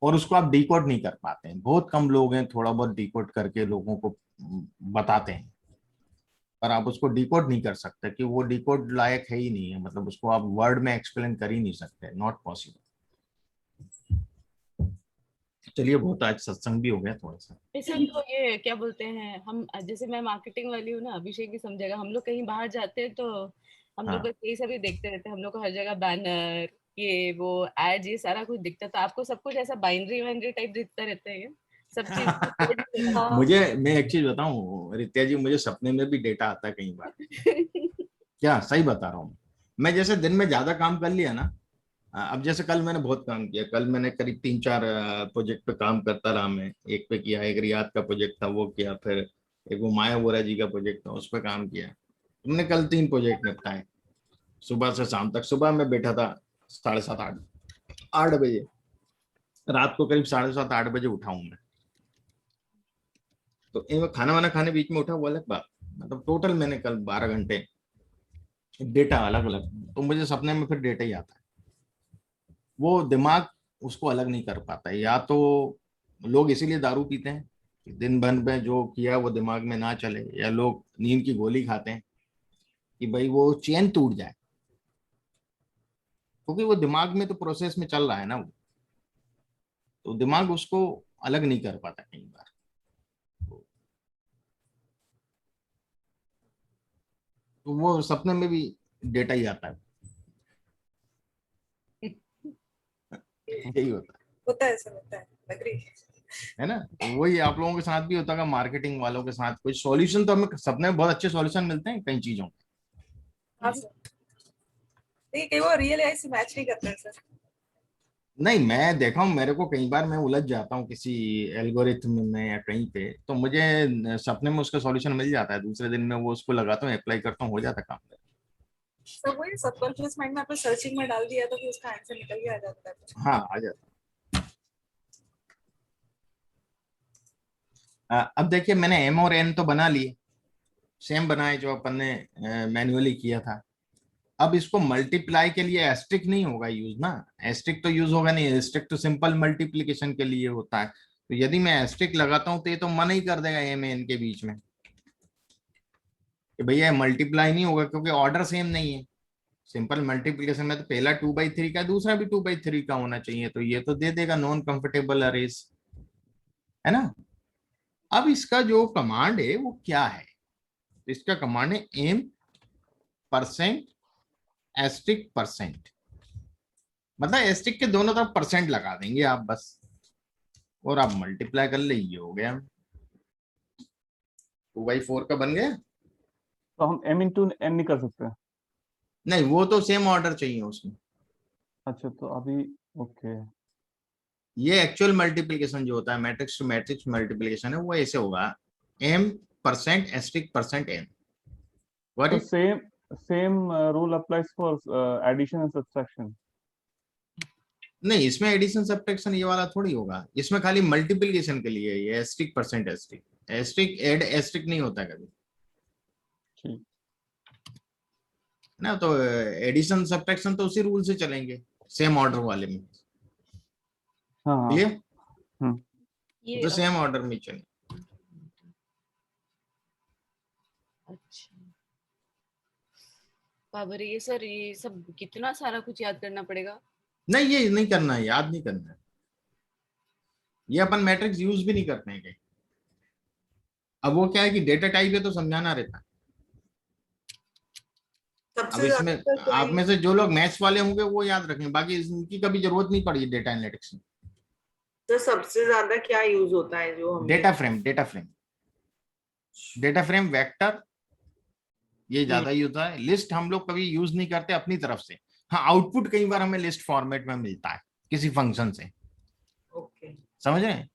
और उसको आप डिकोड नहीं कर पाते हैं। बहुत कम लोग हैं थोड़ा बहुत डिकोड करके लोगों को बताते हैं, पर आप उसको डिकोड नहीं कर सकते कि वो डिकोड लायक है ही नहीं है, मतलब उसको आप वर्ड में एक्सप्लेन कर ही नहीं सकते, नॉट पॉसिबल। चलिए बहुत आज सत्संग भी हो गया थोड़ा सा। सर तो ये क्या बोलते हैं, हम जैसे मैं मार्केटिंग वाली हूँ ना, अभिषेक भी समझेगा, हम लोग कहीं बाहर जाते हैं तो हम लोग हाँ। बस यही सभी देखते रहते हैं, हम लोग को हर जगह बैनर, ये वो एड, ये सारा कुछ दिखता था। आपको सब कुछ ऐसा बाइनरी वाइनरी टाइप दिखता रहता है क्या? सब चीज मुझे, मैं एक चीज बताऊं रित्या जी, मुझे सपने में भी डेटा आता है कई बार, क्या सही बता रहा हूँ। मैं जैसे दिन में ज्यादा काम कर लिया ना, अब जैसे कल मैंने बहुत काम किया, कल मैंने करीब 3-4 प्रोजेक्ट पे काम करता रहा। मैं एक पे किया, एक रियाद का प्रोजेक्ट था वो किया, फिर एक वो माया वोरा जी का प्रोजेक्ट था उस पर काम किया। हमने कल 3 प्रोजेक्ट निपटाए सुबह से शाम तक। सुबह में बैठा था 7:30 8 बजे, रात को करीब 7:30 8 बजे उठाऊं मैं। तो खाना वाना खाने बीच में उठा, वो अलग बात। मतलब टोटल मैंने कल 12 घंटे डेटा अलग अलग, तो मुझे सपने में फिर डेटा ही आता है, वो दिमाग उसको अलग नहीं कर पाता है। या तो लोग इसीलिए दारू पीते हैं कि दिन भर में जो किया वो दिमाग में ना चले, या लोग नींद की गोली खाते हैं कि भाई वो चैन टूट जाए, क्योंकि वो दिमाग में तो प्रोसेस में चल रहा है ना, वो तो दिमाग उसको अलग नहीं कर पाता कई बार। तो वो सपने में भी डेटा ही आता है, यही होता है, ऐसा होता है, एग्री। है ना। तो वही आप लोगों के साथ भी होता है, मार्केटिंग वालों के साथ कुछ सॉल्यूशन, तो हमें सपने में बहुत अच्छे सॉल्यूशन मिलते हैं कई चीजों के। हाँ सर, देखिए कई बार रियल लाइफ से मैच नहीं करते हैं सर। नहीं, मैं देखा हूँ, मेरे को कई बार मैं उलझ जाता हूँ किसी एल्गोरिथम में या कहीं पे, तो मुझे सपने में उसका सॉल्यूशन मिल जाता है, दूसरे दिन में वो उसको लगाता हूँ, अप्लाई करता हूँ, हो जाता है काम। सर वही सबकॉन्शियस माइंड में आपने सर्चिंग में डाल दिया तो फिर उसका आंसर निकल के आ जाता है। हाँ, आ जाता है। अब देखिए, मैंने एम और एन तो बना लिए, सेम बनाए जो अपन ने मैन्युअली किया था। अब इसको मल्टीप्लाई के लिए एस्ट्रिक नहीं होगा यूज ना, एस्ट्रिक तो यूज होगा नहीं, एस्ट्रिक तो सिंपल मल्टीप्लीकेशन के लिए होता है। तो यदि मैं एस्ट्रिक लगाता हूँ तो ये तो मना ही कर देगा एम एन के बीच में कि भैया मल्टीप्लाई नहीं होगा, क्योंकि ऑर्डर सेम नहीं है। सिंपल मल्टीप्लिकेशन में तो पहला 2/3 का, दूसरा भी 2/3 का होना चाहिए, तो ये तो दे देगा नॉन कंफर्टेबल अरेज, है ना। अब इसका जो कमांड है वो क्या है, इसका कमांड है एम परसेंट एस्ट्रिक परसेंट, मतलब एस्ट्रिक के दोनों तरफ परसेंट लगा देंगे आप बस, और आप मल्टीप्लाई कर ले, ये हो गया 2/4 का बन गया। तो हम m इंटू n नहीं कर सकते? नहीं, वो तो सेम ऑर्डर चाहिए उसमें। अच्छा, तो अभी ओके। ये एक्चुअल मल्टीप्लिकेशन जो होता है, मैट्रिक्स टू मैट्रिक्स मल्टीप्लिकेशन है, वो ऐसे होगा M percent asterisk percent N. What तो is same rule applies for addition and subtraction? नहीं, इसमें एडिशन सब्ट्रैक्शन ये वाला थोड़ी होगा, इसमें खाली मल्टीप्लिकेशन के लिए ये asterisk percent asterisk, asterisk and asterisk नहीं होता है कभी ठीक ना। तो एडिशन सब्ट्रैक्शन तो उसी रूल से चलेंगे, सेम ऑर्डर वाले में। हाँ हाँ। ये ये तो सेम ऑर्डर में चले। अच्छा बाबर, ये सर ये सब कितना सारा कुछ याद करना पड़ेगा? नहीं, ये नहीं करना है, याद नहीं करना है, ये अपन मैट्रिक्स यूज भी नहीं करते हैं कहीं। अब वो क्या है कि डेटा टाइप है तो समझाना रहता है। अब सबसे इसमें ज्यादा तो आप में से जो लोग मैथ्स वाले होंगे वो याद रखें, बाकी इनकी कभी जरूरत नहीं पड़ी डेटा एनालिटिक्स में। तो सबसे ज्यादा क्या यूज होता है जो हम data frame, data frame, data frame, vector, ये ज्यादा ही होता है। लिस्ट हम लोग कभी यूज नहीं करते अपनी तरफ से। हाँ, आउटपुट कई बार हमें लिस्ट फॉर्मेट में मिलता है किसी फंक्शन से, ओके। समझ रहे हैं।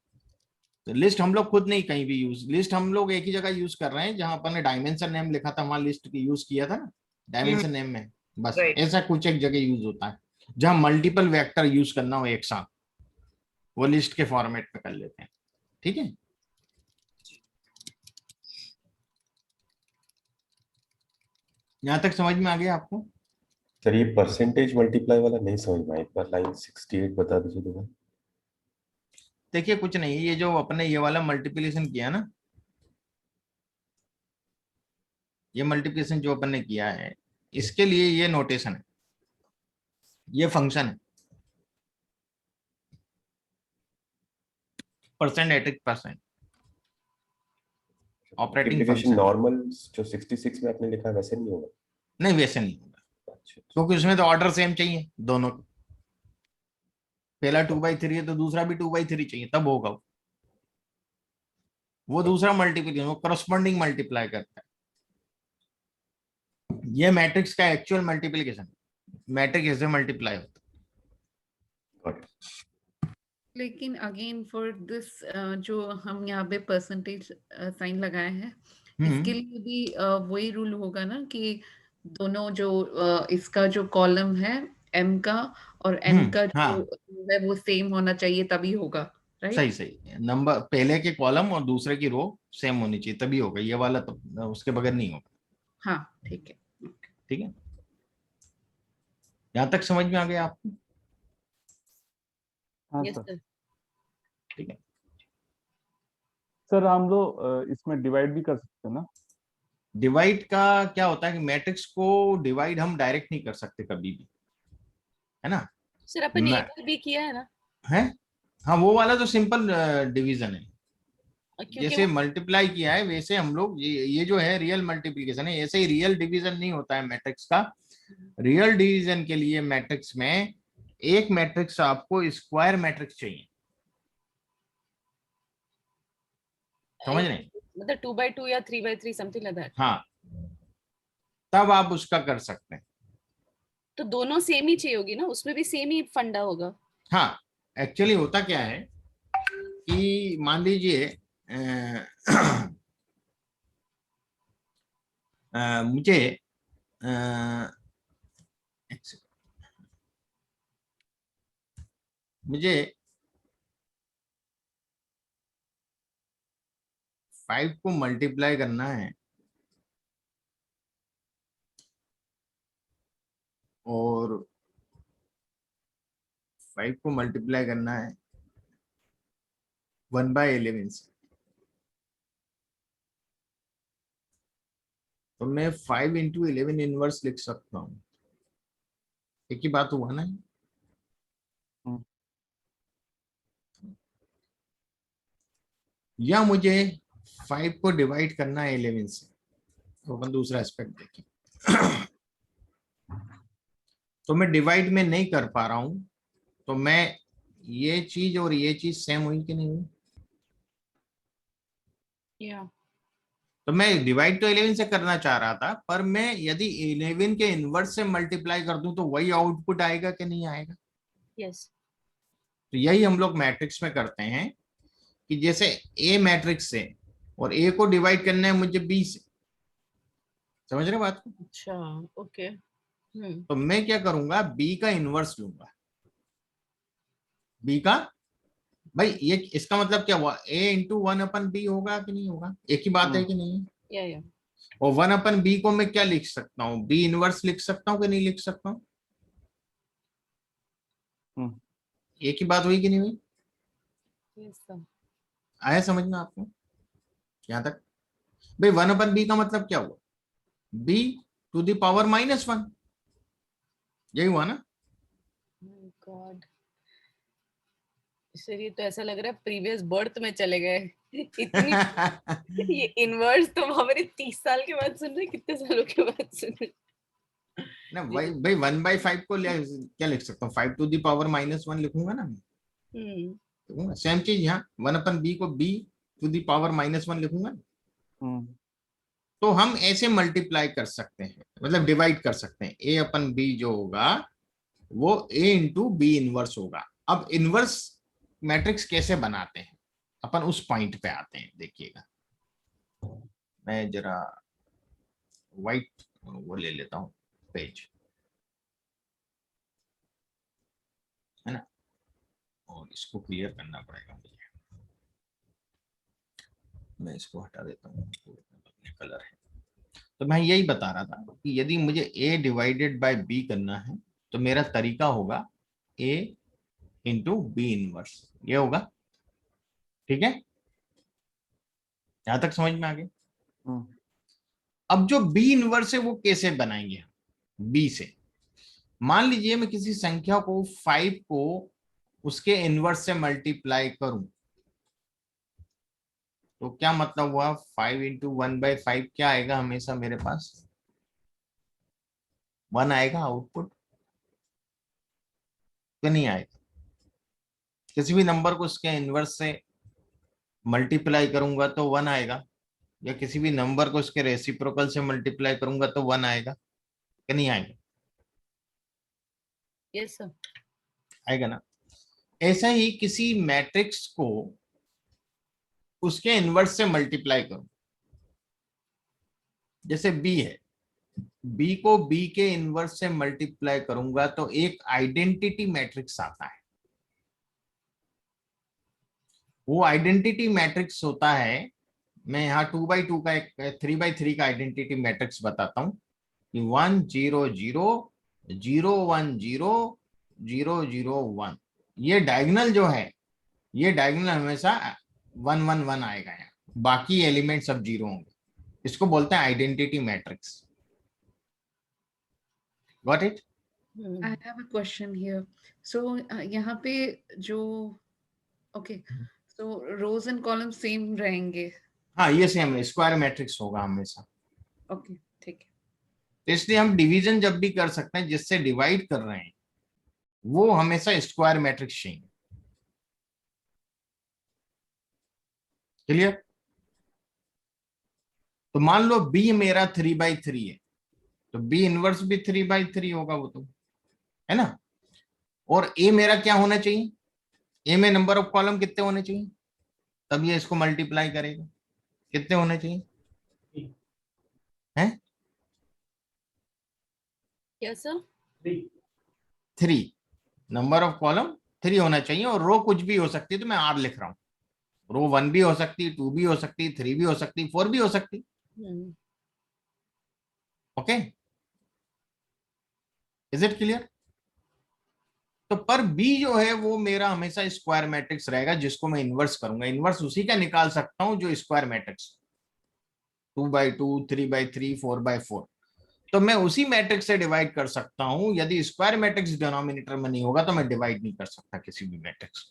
तो लिस्ट हम लोग खुद नहीं कहीं भी यूज, लिस्ट हम लोग एक ही जगह यूज कर रहे हैं जहां अपन ने डायमेंशन नेम लिखा था, वहां लिस्ट की यूज किया था ना डायमेंशन नेम में, बस Right. ऐसा कुछ एक जगह यूज होता है। जहां मल्टीपल वेक्टर यूज करना हो एक साथ, वो लिस्ट के फॉर्मेट में कर लेते हैं, ठीक है। यहां तक समझ में आ गया आपको? सर ये परसेंटेज मल्टीप्लाई वाला नहीं समझ में आया, एक बार लाइन 68 बता दीजिए दोबारा। देखिए कुछ नहीं, ये जो अपने ये वाला मल्टीप्लिकेशन किया ना, ये मल्टीप्लिकेशन जो अपन ने किया है, इसके लिए ये नोटेशन है, ये फंक्शन है percent asterisk percent operating multiplication function. Normal जो 66 में आपने लिखा है वैसे नहीं होगा? नहीं, वैसे नहीं होगा, अच्छा क्योंकि उसमें तो ऑर्डर सेम चाहिए दोनों, पहला 2/3 है तो दूसरा भी 2/3 चाहिए, तब होगा वो दूसरा मल्टीप्लिकेशन, वो करस्पॉन्डिंग मल्टीप्लाई करता है। ये मैट्रिक्स का एक्चुअल मल्टीप्लिकेशन, मैट्रिक्स ऐसे मल्टीप्लाई होता है। लेकिन अगेन फॉर दिस जो हम यहाँ पे परसेंटेज साइन लगाए हैं, इसके लिए भी वही रूल होगा ना कि दोनों जो इसका जो कॉलम है m का और n का जो हाँ, है वो सेम होना चाहिए तभी होगा। राइट? सही सही, नंबर पहले के कॉलम और दूसरे की रो सेम होनी चाहिए तभी होगा, ये वाला तो उसके बगैर नहीं होगा। हाँ ठीक है। ठीक है, यहां तक समझ में आ गया आपको? हाँ यस सर। सर। ठीक है, सर हम लोग इसमें डिवाइड भी कर सकते हैं ना? डिवाइड का क्या होता है कि मैट्रिक्स को डिवाइड हम डायरेक्ट नहीं कर सकते कभी भी, है ना? सर अपन एक बार भी किया है ना? है, हाँ वो वाला तो सिंपल डिवीजन है, क्योंकि जैसे वो मल्टीप्लाई किया है वैसे हम लोग ये जो है रियल मल्टीप्लिकेशन है, ऐसे ही रियल डिवीजन नहीं होता है मैट्रिक्स का। रियल डिवीजन के लिए मैट्रिक्स में एक मैट्रिक्स आपको स्क्वायर मैट्रिक्स चाहिए, समझ रहे हैं? मतलब 2 by 2 या 3 by 3 समथिंग लाइक दैट। हाँ, तब आप उसका कर सकते हैं। तो दोनों सेम ही चाहिए होगी ना, उसमें भी सेम ही फंडा होगा। हाँ, एक्चुअली होता क्या है कि मान लीजिए मुझे अ, एक सेकंड, मुझे 5 को मल्टीप्लाई करना है और 5 को मल्टीप्लाई करना है 1/11 से, तो मैं 5 into 11 इनवर्स लिख सकता हूँ। एक ही बात हुआ ना? हम्म। या मुझे 5 को डिवाइड करना है 11 से, तो अपन दूसरा एस्पेक्ट देखें। तो मैं डिवाइड में नहीं कर पा रहा हूं, तो मैं ये चीज और ये चीज सेम हुई कि नहीं हुई? या तो मैं डिवाइड तो 11 से करना चाह रहा था, पर मैं यदि 11 के इनवर्स से मल्टीप्लाई कर दूं तो वही आउटपुट आएगा कि नहीं आएगा? यस। तो यही हम लोग मैट्रिक्स में करते हैं कि जैसे ए मैट्रिक्स से और ए को डिवाइड करना है मुझे बी से, समझ रहे बात को? अच्छा ओके। तो मैं क्या करूंगा, बी का इनवर्स लूंगा। बी का, भाई ये इसका मतलब क्या हुआ, ए इंटू 1/b होगा कि नहीं होगा? एक ही बात है कि नहीं? या और 1/b को मैं क्या लिख सकता हूँ, बी इनवर्स लिख सकता हूँ कि नहीं लिख सकता हूँ? हम्म। एक ही बात हुई कि नहीं हुई? Yes sir. आया समझ में आपको यहां तक? भाई 1/b का मतलब क्या हुआ, b⁻⁻1, यही हुआ ना? गॉड सर, ये तो ऐसा लग रहा है प्रीवियस बर्थ में चले गए। इतनी ये इनवर्स तो हमारे 30 साल के बाद सुन रहे, कितने सालों के बाद सुन रहे। ना भाई 1/5 को क्या लिख सकता हूँ, 5⁻⁻1 लिखूंगा ना, लिखूंगा सेम चीज यहाँ 1/b को b⁻⁻1 लिखूंगा। तो हम ऐसे मल्टीप्लाई कर सकते हैं, मतलब डिवाइड कर सकते हैं, a/b जो होगा वो a इंटू बी इनवर्स होगा। अब इनवर्स मैट्रिक्स कैसे बनाते हैं, अपन उस पॉइंट पे आते हैं, देखिएगा। मैं जरा व्हाइट वो ले लेता हूँ पेज, है ना, और इसको क्लियर करना पड़ेगा मुझे। मैं इसको हटा देता हूँ, अपने कलर है। तो मैं यही बता रहा था कि यदि मुझे a डिवाइडेड बाय b करना है तो मेरा तरीका होगा a इंटू बी इनवर्स, ये होगा। ठीक है, यहां तक समझ में आ गया? अब जो b इनवर्स है वो कैसे बनाएंगे हम b से? मान लीजिए मैं किसी संख्या को 5 को उसके इनवर्स से मल्टीप्लाई करूं, तो क्या मतलब हुआ, 5 इंटू 1/5 क्या आएगा, हमेशा मेरे पास 1 आएगा आउटपुट, तो नहीं आएगा? किसी भी नंबर को उसके इनवर्स से मल्टीप्लाई करूंगा तो 1 आएगा, या किसी भी नंबर को उसके रेसिप्रोकल से मल्टीप्लाई करूंगा तो 1 आएगा कि नहीं आएगा? Yes sir. आएगा ना? ऐसा ही किसी मैट्रिक्स को उसके इनवर्स से मल्टीप्लाई करूं, जैसे बी है, बी को बी के इनवर्स से मल्टीप्लाई करूंगा तो एक आइडेंटिटी मैट्रिक्स आता है। वो आइडेंटिटी मैट्रिक्स होता है। मैं यहाँ 2x2 का एक 3x3 का आइडेंटिटी मैट्रिक्स बताता हूँ कि 1 0 0 0 1 0 0 0 1। ये डायगोनल जो है, ये डायगोनल हमेशा 1 1 1 आएगा यहाँ, बाकी एलिमेंट सब जीरो होंगे। इसको बोलते हैं identity matrix. Got it? I have a question here. So यहाँ पे जो okay, so rows and columns same रहेंगे. हाँ, ये सेम है, स्क्वायर मैट्रिक्स होगा हमेशा। Okay, ठीक है. तो इसलिए हम डिवीजन जब भी कर सकते हैं, जिससे डिवाइड कर रहे हैं वो हमेशा स्क्वायर मैट्रिक्स चाहिए। क्लियर? तो मान लो बी मेरा 3x3 है, तो बी इनवर्स भी 3x3 होगा वो तो, है ना। और ए मेरा क्या होना चाहिए, ए में नंबर ऑफ कॉलम कितने होने चाहिए, तब ये इसको मल्टीप्लाई करेगा। कितने होने चाहिए हैं? Yes sir. 3 number of column 3 होना चाहिए, और रो कुछ भी हो सकती है, तो मैं आर लिख रहा हूँ। रो 1 भी हो सकती, 2 भी हो सकती, 3 भी हो सकती, 4 भी हो सकती। Okay, is it clear? तो पर बी जो है वो मेरा हमेशा स्क्वायर मैट्रिक्स रहेगा, जिसको मैं इन्वर्स करूंगा। इन्वर्स उसी का निकाल सकता हूं जो square matrix 2x2 3x3 4x4। तो मैं उसी मैट्रिक्स से डिवाइड कर सकता हूं। यदि स्क्वायर मैट्रिक्स डिनोमिनेटर में नहीं होगा तो मैं डिवाइड नहीं कर सकता किसी भी matrix.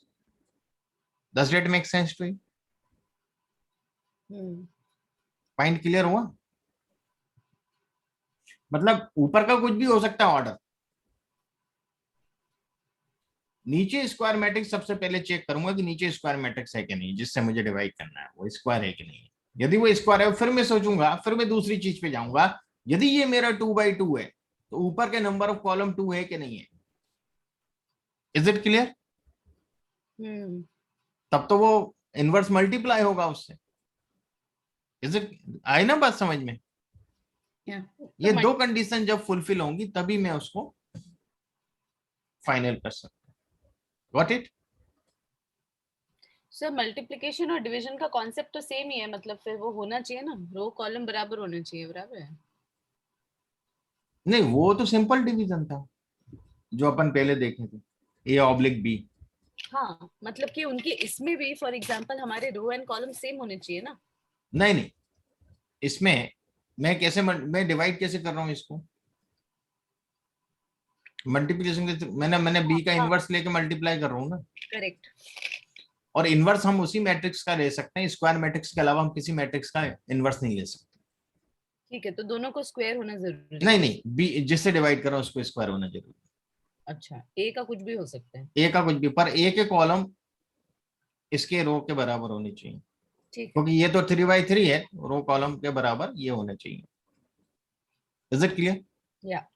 Does it make sense to you? Point clear हुआ? मतलब ऊपर का कुछ भी हो सकता है ऑर्डर, नीचे स्क्वायर मैट्रिक्स सबसे पहले चेक करूंगा कि नीचे स्क्वायर मैट्रिक्स है कि नहीं, जिससे मुझे डिवाइड करना है वो स्क्वायर है कि नहीं। यदि वो स्क्वायर है फिर मैं सोचूंगा, फिर मैं दूसरी चीज पे जाऊंगा। यदि ये मेरा 2x2 है तो ऊपर के नंबर ऑफ कॉलम 2 है कि नहीं है। Is it clear? तब तो वो इनवर्स मल्टीप्लाई होगा उससे। इज इट आई ना बात समझ में? Yeah. ये दो कंडीशन जब फुलफिल होंगी तभी मैं उसको फाइनल कर सकता हूं। Got it? सर मल्टीप्लिकेशन और डिवीजन का कॉन्सेप्ट तो सेम ही है, मतलब फिर वो होना चाहिए ना, रो कॉलम बराबर होने चाहिए, बराबर है? नहीं, वो तो सिंपल डिवीजन था जो अपन पहले देखे थे, ए ऑब्लिक बी। हाँ, मतलब कि उनके इसमें भी फॉर एग्जांपल हमारे रो एंड कॉलम सेम होने चाहिए ना। नहीं नहीं, इसमें मैं कैसे मैं डिवाइड कैसे कर रहा हूँ इसको, मल्टीप्लिकेशन के मैंने बी का इनवर्स लेके मल्टीप्लाई कर रहा हूँ ना। करेक्ट। और इनवर्स हम उसी मैट्रिक्स का ले सकते हैं, स्क्वायर मैट्रिक्स के अलावा हम किसी मैट्रिक्स का इनवर्स नहीं ले सकते। ठीक है, तो दोनों को स्क्वायर होना जरूरी है? नहीं नहीं, बी जिससे डिवाइड कर रहा हूँ उसको स्क्वायर होना जरूरी। अच्छा, ए का कुछ भी हो सकता है? ए का कुछ भी, पर ए के कॉलम इसके रो के बराबर होनी चाहिए, ठीक, क्योंकि ये तो 3x3 है, रो कॉलम के बराबर ये होना चाहिए। Is it clear? या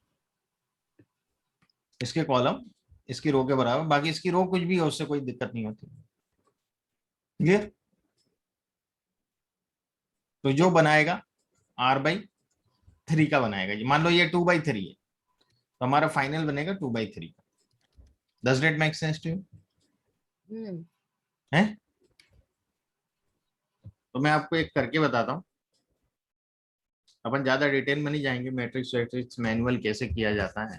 इसके कॉलम इसकी रो के बराबर, बाकी इसकी रो कुछ भी हो उससे कोई दिक्कत नहीं होती। क्लियर? तो जो बनाएगा r/3 का बनाएगा। जी मान लो ये 2/3 है, तो हमारा फाइनल बनेगा 2/3 का। Does it make sense to you? है? तो मैं आपको एक करके बताता हूँ, अपन ज्यादा डिटेल में नहीं जाएंगे, मैट्रिक्स वैट्रिक्स मैनुअल कैसे किया जाता है।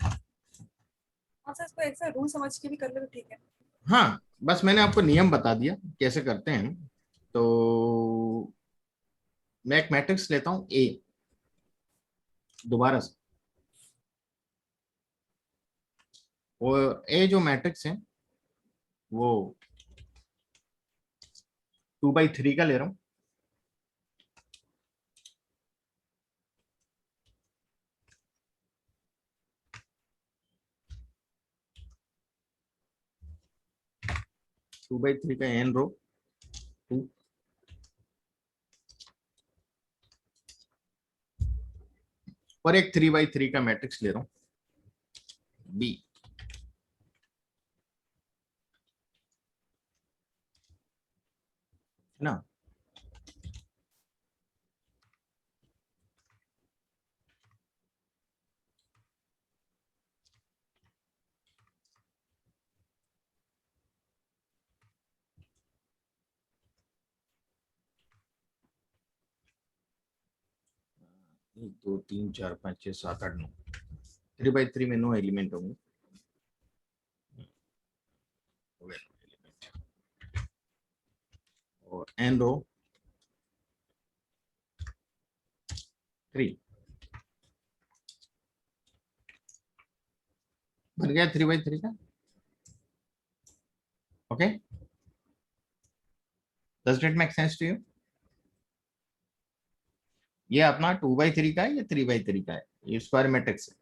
हाँ सर, इसको ऐसा रूल समझ के भी कर लो तो ठीक है। हाँ, बस मैंने आपको नियम बता दिया कैसे करते हैं। तो मैं एक मैट्रिक्स लेता हूँ ए, दोबारा से। वो ए जो मैट्रिक्स है वो 2/3 का ले रहा हूँ। टू बाई थ्री का एन रो 2, और एक 3/3 का मैट्रिक्स ले रहा हूँ बी, है ना। 1 2 3 4 5 6 7 8 9 3/3 में 9 एलिमेंट होंगे। और n रो 3 बन गया 3/3 का। Okay, does it make sense to you? ये अपना 2/3 का है, ये 3/3 का है, ये स्क्वायर मैट्रिक्स है।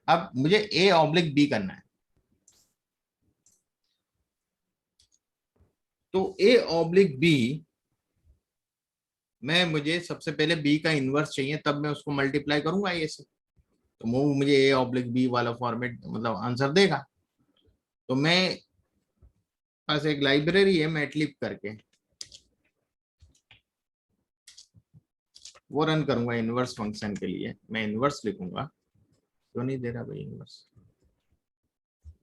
अब मुझे a ऑब्लिक b करना है, तो a ऑब्लिक b में मुझे सबसे पहले b का इनवर्स चाहिए, तब मैं उसको मल्टीप्लाई करूंगा a से, तो वो मुझे a ऑब्लिक b वाला फॉर्मेट मतलब आंसर देगा। तो मैं पास एक लाइब्रेरी है मैटलिब करके, वो रन करूंगा इनवर्स फंक्शन के लिए। मैं इनवर्स लिखूंगा, क्यों नहीं दे रहा भाई इनवर्स?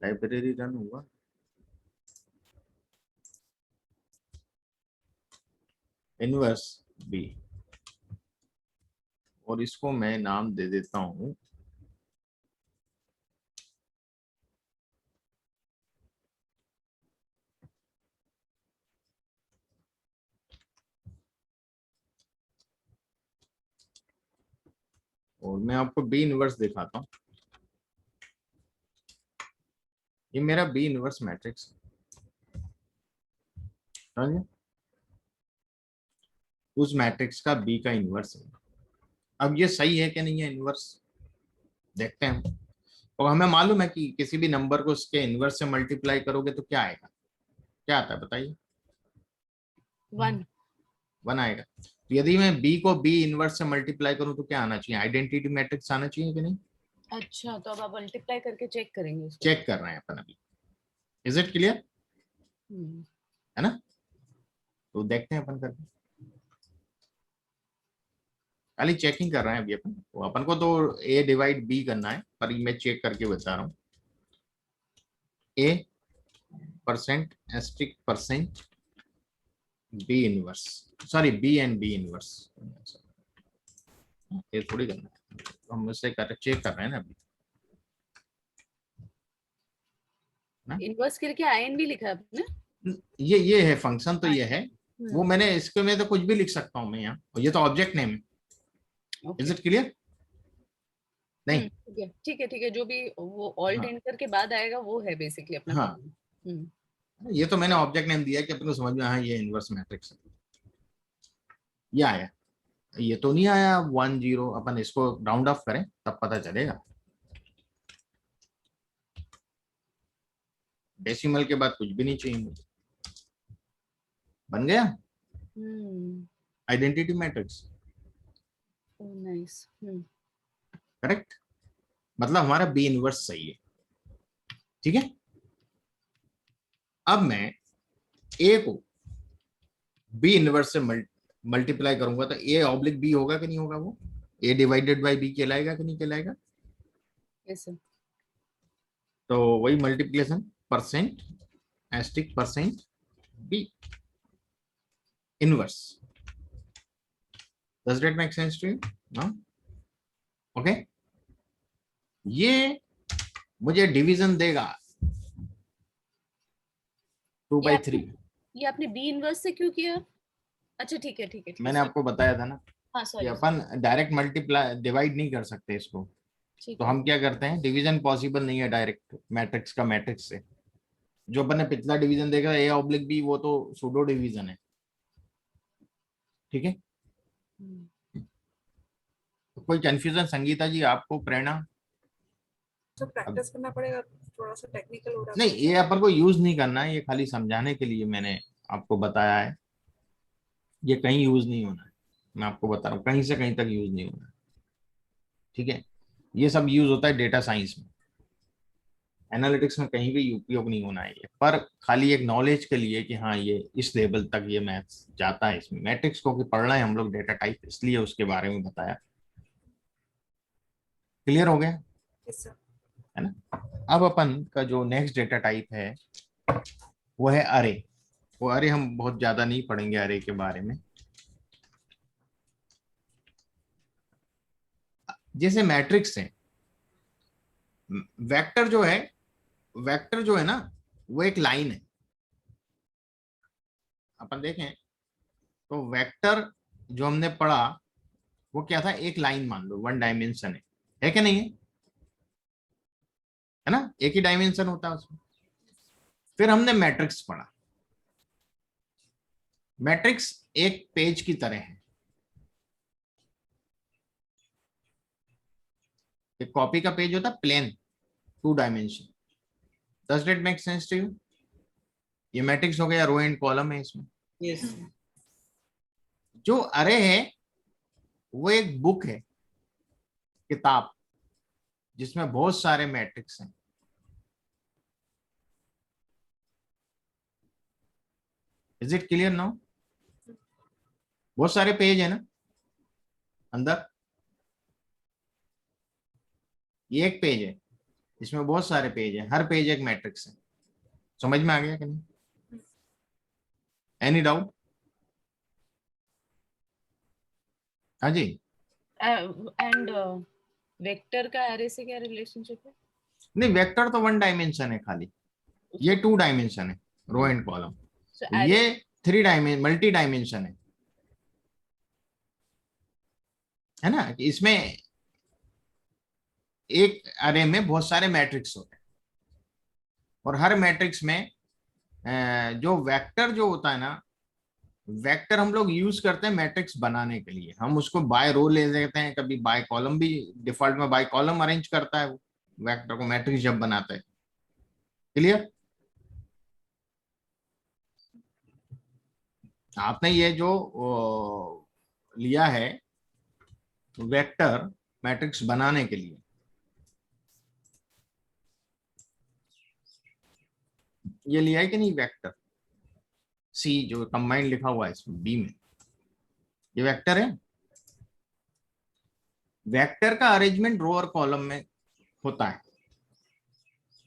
लाइब्रेरी रन हुआ, इनवर्स बी, और इसको मैं नाम दे देता हूं और मैं आपको बी इनवर्स दिखाता हूं। ये मेरा बी इनवर्स मैट्रिक्स है, उस मैट्रिक्स का बी का इनवर्स है। अब ये सही है कि नहीं है इनवर्स, देखते हैं हम। और हमें मालूम है कि किसी भी नंबर को उसके इनवर्स से मल्टीप्लाई करोगे तो क्या आएगा, क्या आता है बताइए? 1 आएगा। तो यदि मैं b को b इनवर्स से मल्टीप्लाई करूं तो क्या आना चाहिए? आइडेंटिटी मैट्रिक्स आना चाहिए कि नहीं? अच्छा, तो अब आप मल्टीप्लाई करके चेक करेंगे उसको? चेक कर रहे हैं अपन अभी। Is it clear? है ना? तो देखते हैं अपन करके, खाली चेकिंग कर रहे हैं अभी अपन। तो अपन को तो a डिवाइड b करना है, पर मैं चेक करके बता रहा हूँ। a percent asterisk percent b inverse, sorry b and b inverse, ये थोड़ी करना है, तो हम इससे चेक कर रहे हैं ना अभी। इनवर्स के लिए आईएन भी लिखा है आपने? ये है फंक्शन, तो ये है वो, मैंने इसके में तो कुछ भी लिख सकता हूँ मैं यहाँ, और ये तो ऑब्जेक्ट नेम है। Is it clear? नहीं, ठीक है, जो भी वो ऑल्ट एंटर के बाद आएगा वो है बेसिकली अपना। हाँ, ये तो मैंने ऑब्जेक्ट नेम दिया कि अपने को समझ में आया ये इनवर्स मैट्रिक्स है। ये आया, ये तो नहीं आया 1 0, अपन इसको राउंड ऑफ करें तब पता चलेगा। डेसिमल के बाद कुछ भी नहीं चाहिए मुझे। बन गया आइडेंटिटी मैट्रिक्स। नाइस, करेक्ट, मतलब हमारा बी इनवर्स सही है। ठीक है, अब मैं ए को बी इनवर्स से मल्टीप्लाई करूंगा तो ए ऑब्लिक बी होगा कि नहीं होगा? वो ए डिवाइडेड बाय बी कहलाएगा कि नहीं कहलाएगा? Yes sir. तो वही multiplication percent asterisk percent B inverse. Does that make sense to you? No? Okay, ये मुझे डिवीजन देगा 2/3। ये आपने बी इनवर्स से क्यों किया? अच्छा ठीक है, मैंने आपको बताया था ना, हाँ कि सॉरी, अपन डायरेक्ट मल्टीप्लाई डिवाइड नहीं कर सकते इसको, तो हम क्या करते हैं, डिवीजन पॉसिबल नहीं है डायरेक्ट मैट्रिक्स का मैट्रिक्स से। जो अपन ने पिछला डिवीजन देखा ए ऑब्लिक बी, वो तो सूडो डिवीजन है। ठीक है, कोई कंफ्यूजन संगीता जी आपको? प्रेरणा? तो प्रैक्टिस करना पड़ेगा, थोड़ा सा टेक्निकल हो रहा है। नहीं, ये अपन को यूज नहीं करना है, ये खाली समझाने के लिए मैंने आपको बताया है। ये कहीं यूज नहीं होना है, मैं आपको बता रहा हूँ, कहीं से कहीं तक यूज नहीं होना है। ठीक है, ये सब यूज होता है डेटा साइंस में, एनालिटिक्स में कहीं भी उपयोग नहीं होना है ये, पर खाली एक नॉलेज के लिए कि हाँ ये इस लेवल तक ये मैथ्स जाता है इसमें। मैट्रिक्स को पढ़ना है हम लोग डेटा टाइप, इसलिए उसके बारे में बताया। क्लियर हो गया? है ना? अब अपन का जो नेक्स्ट डेटा टाइप है वो है अरे। वो अरे हम बहुत ज्यादा नहीं पढ़ेंगे अरे के बारे में। जैसे मैट्रिक्स है, वेक्टर जो है, वेक्टर जो है ना वो एक लाइन है। अपन देखें तो वेक्टर जो हमने पढ़ा वो क्या था, एक लाइन मान लो, वन डायमेंशन है कि नहीं है, है ना, एक ही डायमेंशन होता है उसमें। फिर हमने मैट्रिक्स पढ़ा, मैट्रिक्स एक पेज की तरह है, एक कॉपी का पेज होता है plane, 2 dimension. Does it make sense to you? ये मैट्रिक्स हो गया, रो एंड कॉलम है इसमें। यस जो अरे है वो एक बुक है, किताब, जिसमें बहुत सारे मैट्रिक्स हैं। Is it clear now? बहुत सारे पेज है ना अंदर, ये एक पेज है, इसमें बहुत सारे पेज है, हर पेज एक मैट्रिक्स है। समझ में आ गया कि नहीं? Any doubt? हाँ जी। एंड वेक्टर का एरे से क्या रिलेशनशिप है? नहीं, वेक्टर तो 1 डायमेंशन है खाली, ये 2 डायमेंशन है, रो एंड कॉलम। ये 3 डायमेंशन, मल्टी डायमेंशन है ना, कि इसमें एक अरे में बहुत सारे मैट्रिक्स होते हैं, और हर मैट्रिक्स में जो वेक्टर जो होता है ना, वेक्टर हम लोग यूज करते हैं मैट्रिक्स बनाने के लिए। हम उसको बाय रो ले लेते हैं, कभी बाय कॉलम भी, डिफॉल्ट में बाय कॉलम अरेंज करता है वो वेक्टर को, मैट्रिक्स जब बनाता है। क्लियर? आपने ये जो लिया है वेक्टर मैट्रिक्स बनाने के लिए, ये लिया है कि नहीं वेक्टर? सी जो कंबाइंड लिखा हुआ है इसमें बी में, ये वेक्टर है। वेक्टर का अरेंजमेंट रो और कॉलम में होता है।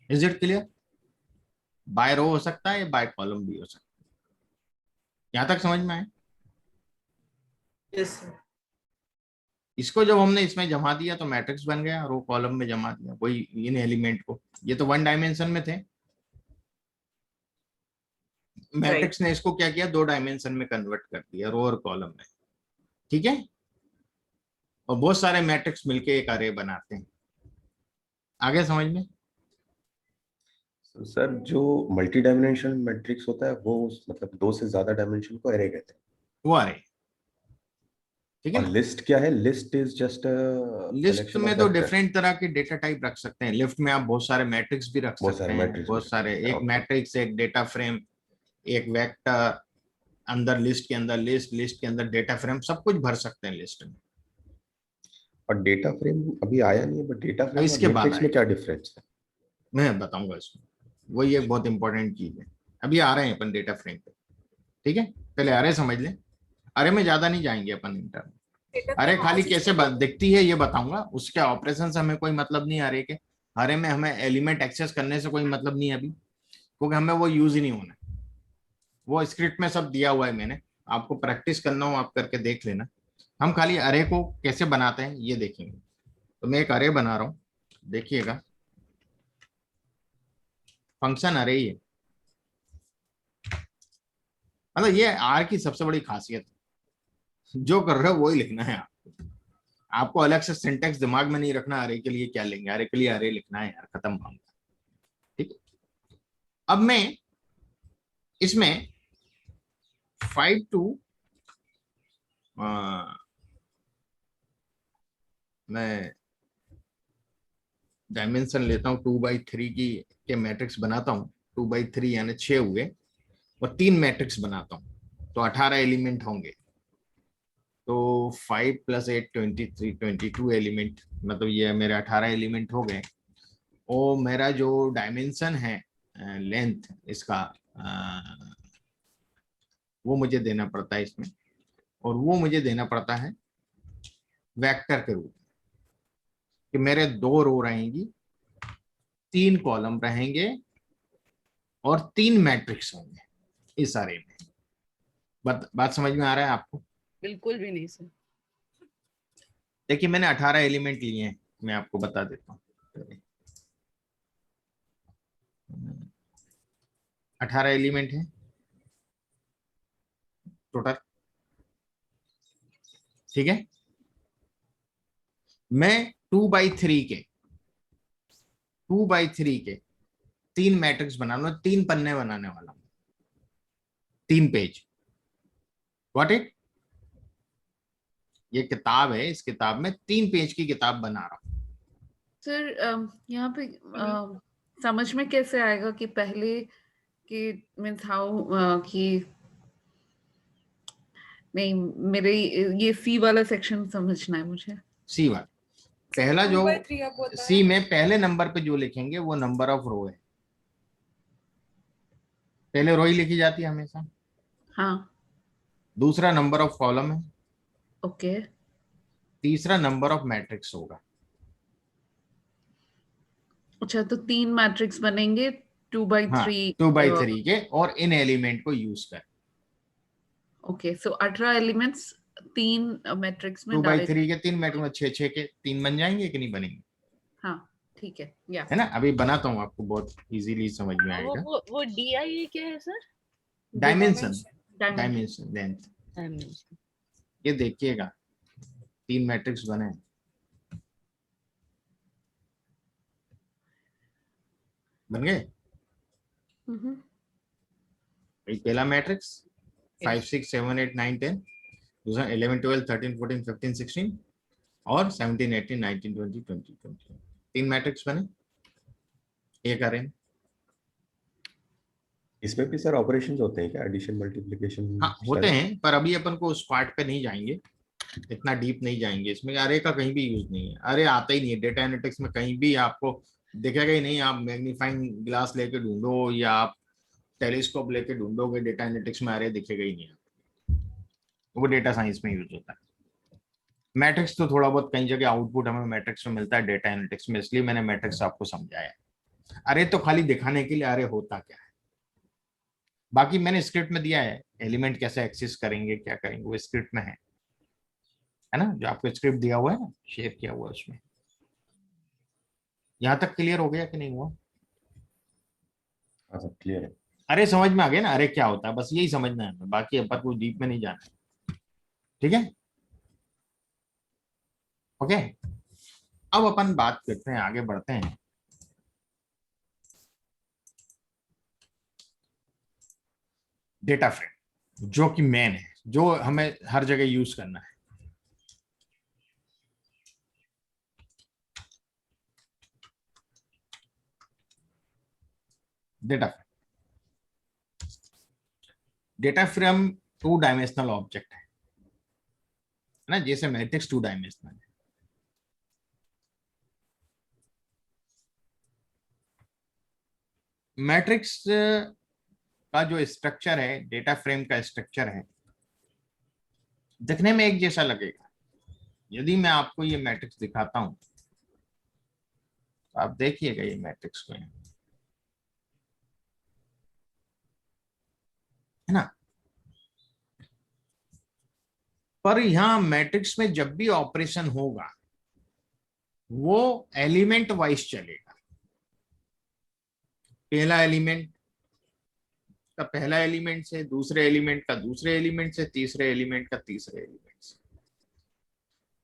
Is it clear? बाय रो हो सकता है, बाय कॉलम भी हो सकता है। यहां तक समझ में आए? यस इसको जब हमने इसमें जमा दिया तो मैट्रिक्स बन गया, रो कॉलम में जमा दिया वही इन एलिमेंट को। ये तो 1 डायमेंशन में थे, मैट्रिक्स ने इसको क्या किया, 2 डायमेंशन में कन्वर्ट कर दिया, रो और कॉलम में। ठीक है, और बहुत सारे मैट्रिक्स मिलके एक अरे बनाते हैं। आगे समझ में? सर जो मल्टी डायमेंशनल मैट्रिक्स होता है वो मतलब 2 से ज्यादा डायमेंशन को एरे कहते हैं, वो अरे। ठीक है और ना? लिस्ट क्या है? लिस्ट इज जस्ट लिस्ट में तो डिफरेंट तरह के डेटा टाइप रख सकते हैं। लिस्ट में आप बहुत सारे मैट्रिक्स भी रख बहुत सकते सारे हैं, मैट्रिक्स बहुत सारे, एक मैट्रिक्स, एक डेटा फ्रेम, एक वेक्टर, अंदर लिस्ट के अंदर लिस्ट, लिस्ट के अंदर डेटा फ्रेम, सब कुछ भर सकते हैं लिस्ट में। और डेटा फ्रेम अभी आया नहीं है, बट डेटा फ्रेम इसके और बाद मैट्रिक्स में क्या डिफरेंस है? मैं बताऊंगा इसमें, वही एक बहुत इंपॉर्टेंट चीज है। अभी आ रहे हैं अपन डेटा फ्रेम पे। ठीक है, पहले अरे समझ लें। अरे में ज्यादा नहीं जाएंगे अपन इंटर में। अरे खाली कैसे दिखती है ये बताऊंगा, उसके ऑपरेशन से हमें कोई मतलब नहीं। अरे के अरे में हमें एलिमेंट एक्सेस करने से कोई मतलब नहीं अभी, क्योंकि हमें वो यूज ही नहीं होना। वो स्क्रिप्ट में सब दिया हुआ है मैंने, आपको प्रैक्टिस करना हो आप करके देख लेना। हम खाली अरे को कैसे बनाते हैं ये देखेंगे। तो मैं एक अरे बना रहा हूं, देखिएगा। फंक्शन अरे ही है, मतलब ये आर की सबसे बड़ी खासियत है। जो कर रहे हो वही लिखना है आपको। आपको अलग से सिंटेक्स दिमाग में नहीं रखना, अरे के लिए क्या लेंगे, अरे के लिए अरे लिखना है यार, खत्म मामला। ठीक है, अब मैं इसमें 5 to मैं डायमेंशन लेता हूँ 2/3 की के मैट्रिक्स बनाता हूँ। 2/3 यानी 6 हुए, और 3 मैट्रिक्स बनाता हूँ तो 18 एलिमेंट होंगे। तो 5 + 8 23 22 एलिमेंट, मतलब ये मेरे 18 एलिमेंट हो गए। और मेरा जो डायमेंशन है लेंथ इसका, वो मुझे देना पड़ता है इसमें, और वो मुझे देना पड़ता है वेक्टर के रूप में, कि मेरे 2 रो रहेंगी, 3 कॉलम रहेंगे, और 3 मैट्रिक्स होंगे इस अरे में। बात समझ में आ रहा है आपको? बिल्कुल भी नहीं सर। देखिए मैंने 18 एलिमेंट लिए हैं, मैं आपको बता देता हूँ। 18 एलिमेंट है टोटल, ठीक है। मैं 2/3 के 2/3 के 3 मैट्रिक्स बनाना, 3 पन्ने बनाने वाला हूं, 3 पेज। व्हाट इट, ये किताब है, इस किताब में 3 पेज की किताब बना रहा हूं। सर यहाँ पे समझ में कैसे आएगा कि पहले कि मीन्स हाउ कि नहीं, मेरे ये सी वाला सेक्शन समझना है मुझे। सी वाला पहला जो 2/3 आप बताएं। सी में पहले नंबर पे जो लिखेंगे वो नंबर ऑफ रो है, पहले रो ही लिखी जाती है हमेशा। हाँ दूसरा नंबर ऑफ कॉलम है, ओके। तीसरा नंबर ऑफ मैट्रिक्स होगा। अच्छा तो 3 मैट्रिक्स बनेंगे 2/3। हाँ 2/3 के, और इन एलिमेंट को यूज कर। ओके सो 18 एलिमेंट्स 3 मैट्रिक्स में डाले। 2/3 के 3 मैट्रिक्स में 6 के 3 बन जाएंगे कि नहीं बनेंगे? हाँ ठीक है, या है ना। अभी बनाता हूँ, आपको बहुत इजीली समझ में आएगा। वो DIA क्या है sir? Dimension, dimension. Dimension length. Dimension. ये देखिएगा 3 मैट्रिक्स बने, बन गए। पहला मैट्रिक्स 5 6 7 8 9 10, दूसरा 11 12 13 14 15 16 और 17 18 19 20 20 20। 3 मैट्रिक्स बने, एक अरे। इसमें भी सर ऑपरेशंस होते हैं क्या, एडिशन मल्टीप्लिकेशन? हाँ होते हैं, पर अभी अपन को उस पार्ट पे नहीं जाएंगे, इतना डीप नहीं जाएंगे इसमें। अरे का कहीं भी यूज नहीं है, अरे आता ही नहीं है डेटा एनालिटिक्स में, कहीं भी आपको दिखेगा ही नहीं। आप मैग्नीफाइंग ग्लास लेके ढूंढो या आप टेलीस्कोप लेके ढूंढोगे, डेटा एनालिटिक्स में अरे दिखेगा ही नहीं, वो डेटा साइंस में यूज होता है। मैट्रिक्स तो थोड़ा बहुत कई जगह आउटपुट हमें मैट्रिक्स में मिलता है डेटा एनालिटिक्स में, इसलिए मैंने मैट्रिक्स आपको समझाया। अरे तो खाली दिखाने के लिए अरे होता क्या है, बाकी मैंने स्क्रिप्ट में दिया है, एलिमेंट कैसे एक्सेस करेंगे क्या करेंगे वो स्क्रिप्ट में है ना, जो आपको स्क्रिप्ट दिया हुआ है ना, शेयर किया हुआ है उसमें। यहां तक क्लियर हो गया कि नहीं हुआ? हाँ सर क्लियर है। अरे समझ में आ गया ना, अरे क्या होता है, बस यही समझना है, बाकी अपन को डीप में नहीं जाना है, ठीक है। ओके, अब अपन बात करते हैं, आगे बढ़ते हैं। डेटा फ्रेम जो कि मेन है, जो हमें हर जगह यूज करना है। डेटा फ्रेम 2 डायमेंशनल ऑब्जेक्ट है ना, जैसे मैट्रिक्स 2 डायमेंशनल है। मैट्रिक्स का जो स्ट्रक्चर है, डेटा फ्रेम का स्ट्रक्चर है, दिखने में एक जैसा लगेगा। यदि मैं आपको ये मैट्रिक्स दिखाता हूं तो आप देखिएगा ये मैट्रिक्स को, है ना। पर यहां मैट्रिक्स में जब भी ऑपरेशन होगा वो एलिमेंट वाइज चलेगा। पहला एलिमेंट का पहला एलिमेंट से, दूसरे एलिमेंट का दूसरे एलिमेंट से, तीसरे एलिमेंट का तीसरे एलिमेंट से।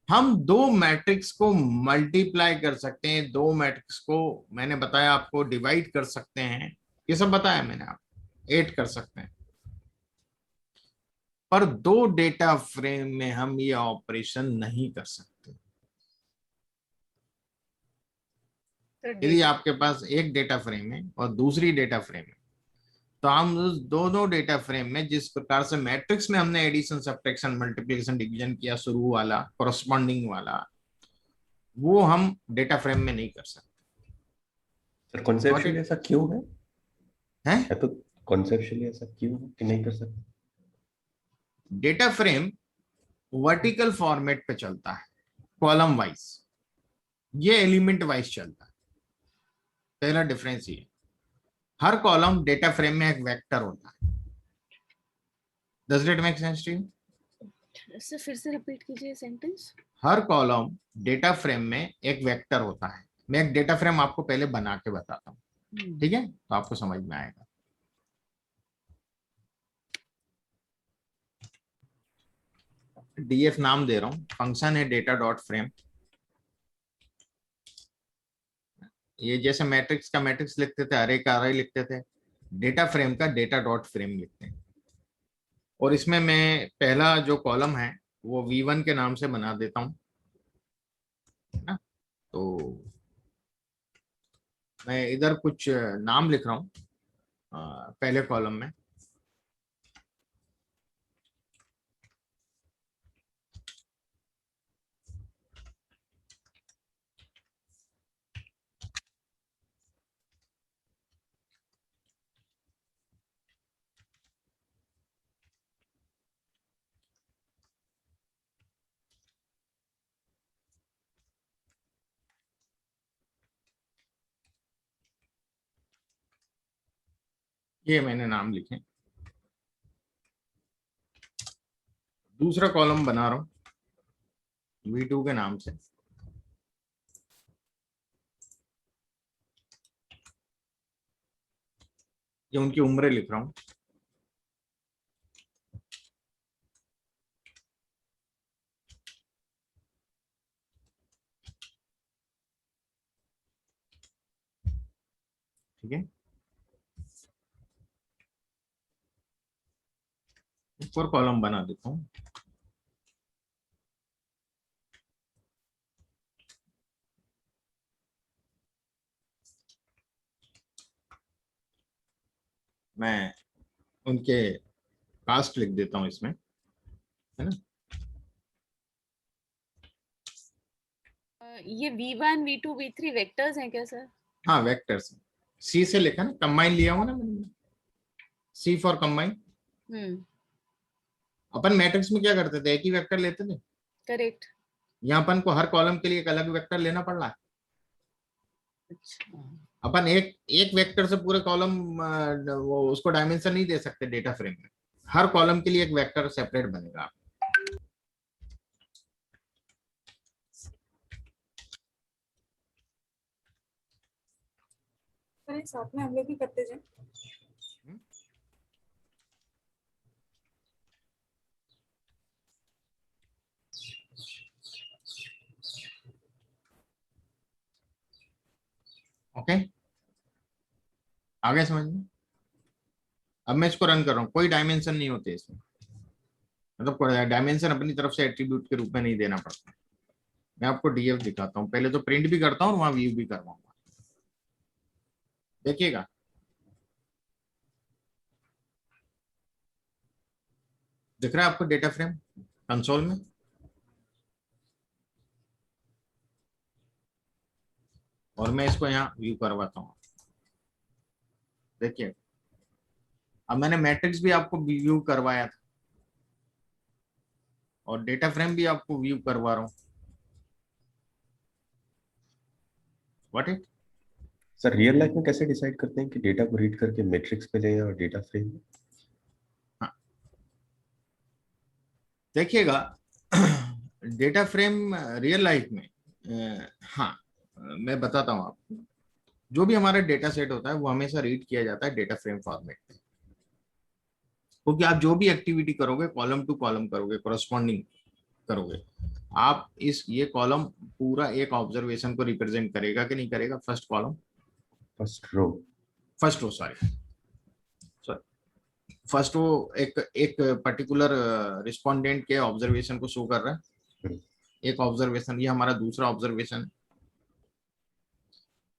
हम 2 मैट्रिक्स को मल्टीप्लाई कर सकते हैं, 2 मैट्रिक्स को मैंने बताया आपको डिवाइड कर सकते हैं, ये सब बताया मैंने आपको, 8 कर सकते हैं। पर 2 डेटा फ्रेम में हम ये ऑपरेशन नहीं कर सकते। यदि आपके पास एक डेटा फ्रेम है और दूसरी डेटा फ्रेम है, तो हम उस दोनों डेटा फ्रेम में जिस प्रकार से मैट्रिक्स में हमने एडिशन सब्ट्रैक्शन मल्टीप्लिकेशन डिवीजन किया, शुरू वाला कॉरस्पॉन्डिंग वाला, वो हम डेटा फ्रेम में नहीं कर सकते। सर कॉन्सेप्चुअली ऐसा क्यों है? हैं? तो कॉन्सेप्चुअली ऐसा क्यों है कि नहीं कर सकते? डेटा फ्रेम वर्टिकल फॉर्मेट पे चलता है, कॉलम वाइज, ये एलिमेंट वाइज चलता है। पहला डिफरेंस ये, हर कॉलम डेटा फ्रेम में एक वेक्टर होता है। Does it make sense to you? Sir फिर से रिपीट कीजिए सेंटेंस। हर कॉलम डेटा फ्रेम में एक वेक्टर होता है। मैं एक डेटा फ्रेम आपको पहले बना के बताता हूँ, ठीक है, तो आपको समझ में आएगा। डीएफ नाम दे रहा हूं, फंक्शन है डेटा डॉट फ्रेम। ये जैसे मैट्रिक्स का मैट्रिक्स लिखते थे, अरे का अरे लिखते थे, डेटा फ्रेम का डेटा डॉट फ्रेम लिखते हैं। और इसमें मैं पहला जो कॉलम है वो V1 के नाम से बना देता हूं, है ना। तो मैं इधर कुछ नाम लिख रहा हूं पहले कॉलम में। ये मैंने नाम लिखे। दूसरा कॉलम बना रहा हूं V2 के नाम से। ये उनकी उम्र लिख रहा हूं। ठीक है, एक और कॉलम बना देता हूं। मैं उनके कास्ट लिख देता हूं इसमें, है ना। ये V1, V2, V3 वेक्टर्स हैं क्या सर? हाँ, वेक्टर्स। सी से लिखा ना, कंबाइन लिया हुआ ना मैंने, सी फॉर कंबाइन। अपन मैट्रिक्स में क्या करते थे, एक ही वेक्टर लेते थे। करेक्ट। यहाँ अपन को हर कॉलम के लिए एक अलग वेक्टर लेना पड़ रहा है। अच्छा, अपन एक वेक्टर से पूरे कॉलम वो उसको डायमेंशन नहीं दे सकते डेटा फ्रेम में। हर कॉलम के लिए एक वेक्टर सेपरेट बनेगा। अरे साथ में हम लोग भी करते जाए। ओके, आगे समझ में। अब मैं इसको रन कर रहा हूँ, कोई डायमेंशन नहीं होते इसमें, मतलब डायमेंशन अपनी तरफ से एट्रीब्यूट के रूप में नहीं देना पड़ता। मैं आपको डीएफ दिखाता हूँ, पहले तो प्रिंट भी करता हूँ और वहां व्यू भी करवाऊंगा, देखिएगा। दिख रहा है आपको डेटा फ्रेम कंसोल में? और मैं इसको यहाँ व्यू करवाता हूँ, देखिए। अब मैंने मैट्रिक्स भी आपको व्यू करवाया था और डेटा फ्रेम भी आपको व्यू करवा रहा हूँ। What it sir real life में कैसे डिसाइड करते हैं कि डेटा को रीड करके मैट्रिक्स पे लें और डेटा फ्रेम में? हाँ, देखिएगा, डेटा फ्रेम रियल लाइफ में हाँ, मैं बताता हूँ आपको। जो भी हमारा डेटा सेट होता है वो हमेशा रीड किया जाता है डेटा फ्रेम फॉर्मेट में, क्योंकि आप जो भी एक्टिविटी करोगे कॉलम टू कॉलम करोगे, कोरस्पॉन्डिंग करोगे आप। ये कॉलम पूरा एक ऑब्जर्वेशन को रिप्रेजेंट करेगा कि नहीं करेगा? First column, first row sorry first row एक पर्टिकुलर रिस्पोंडेंट के ऑब्जर्वेशन को शो कर रहा है। एक ऑब्जर्वेशन, ये हमारा दूसरा ऑब्जर्वेशन है।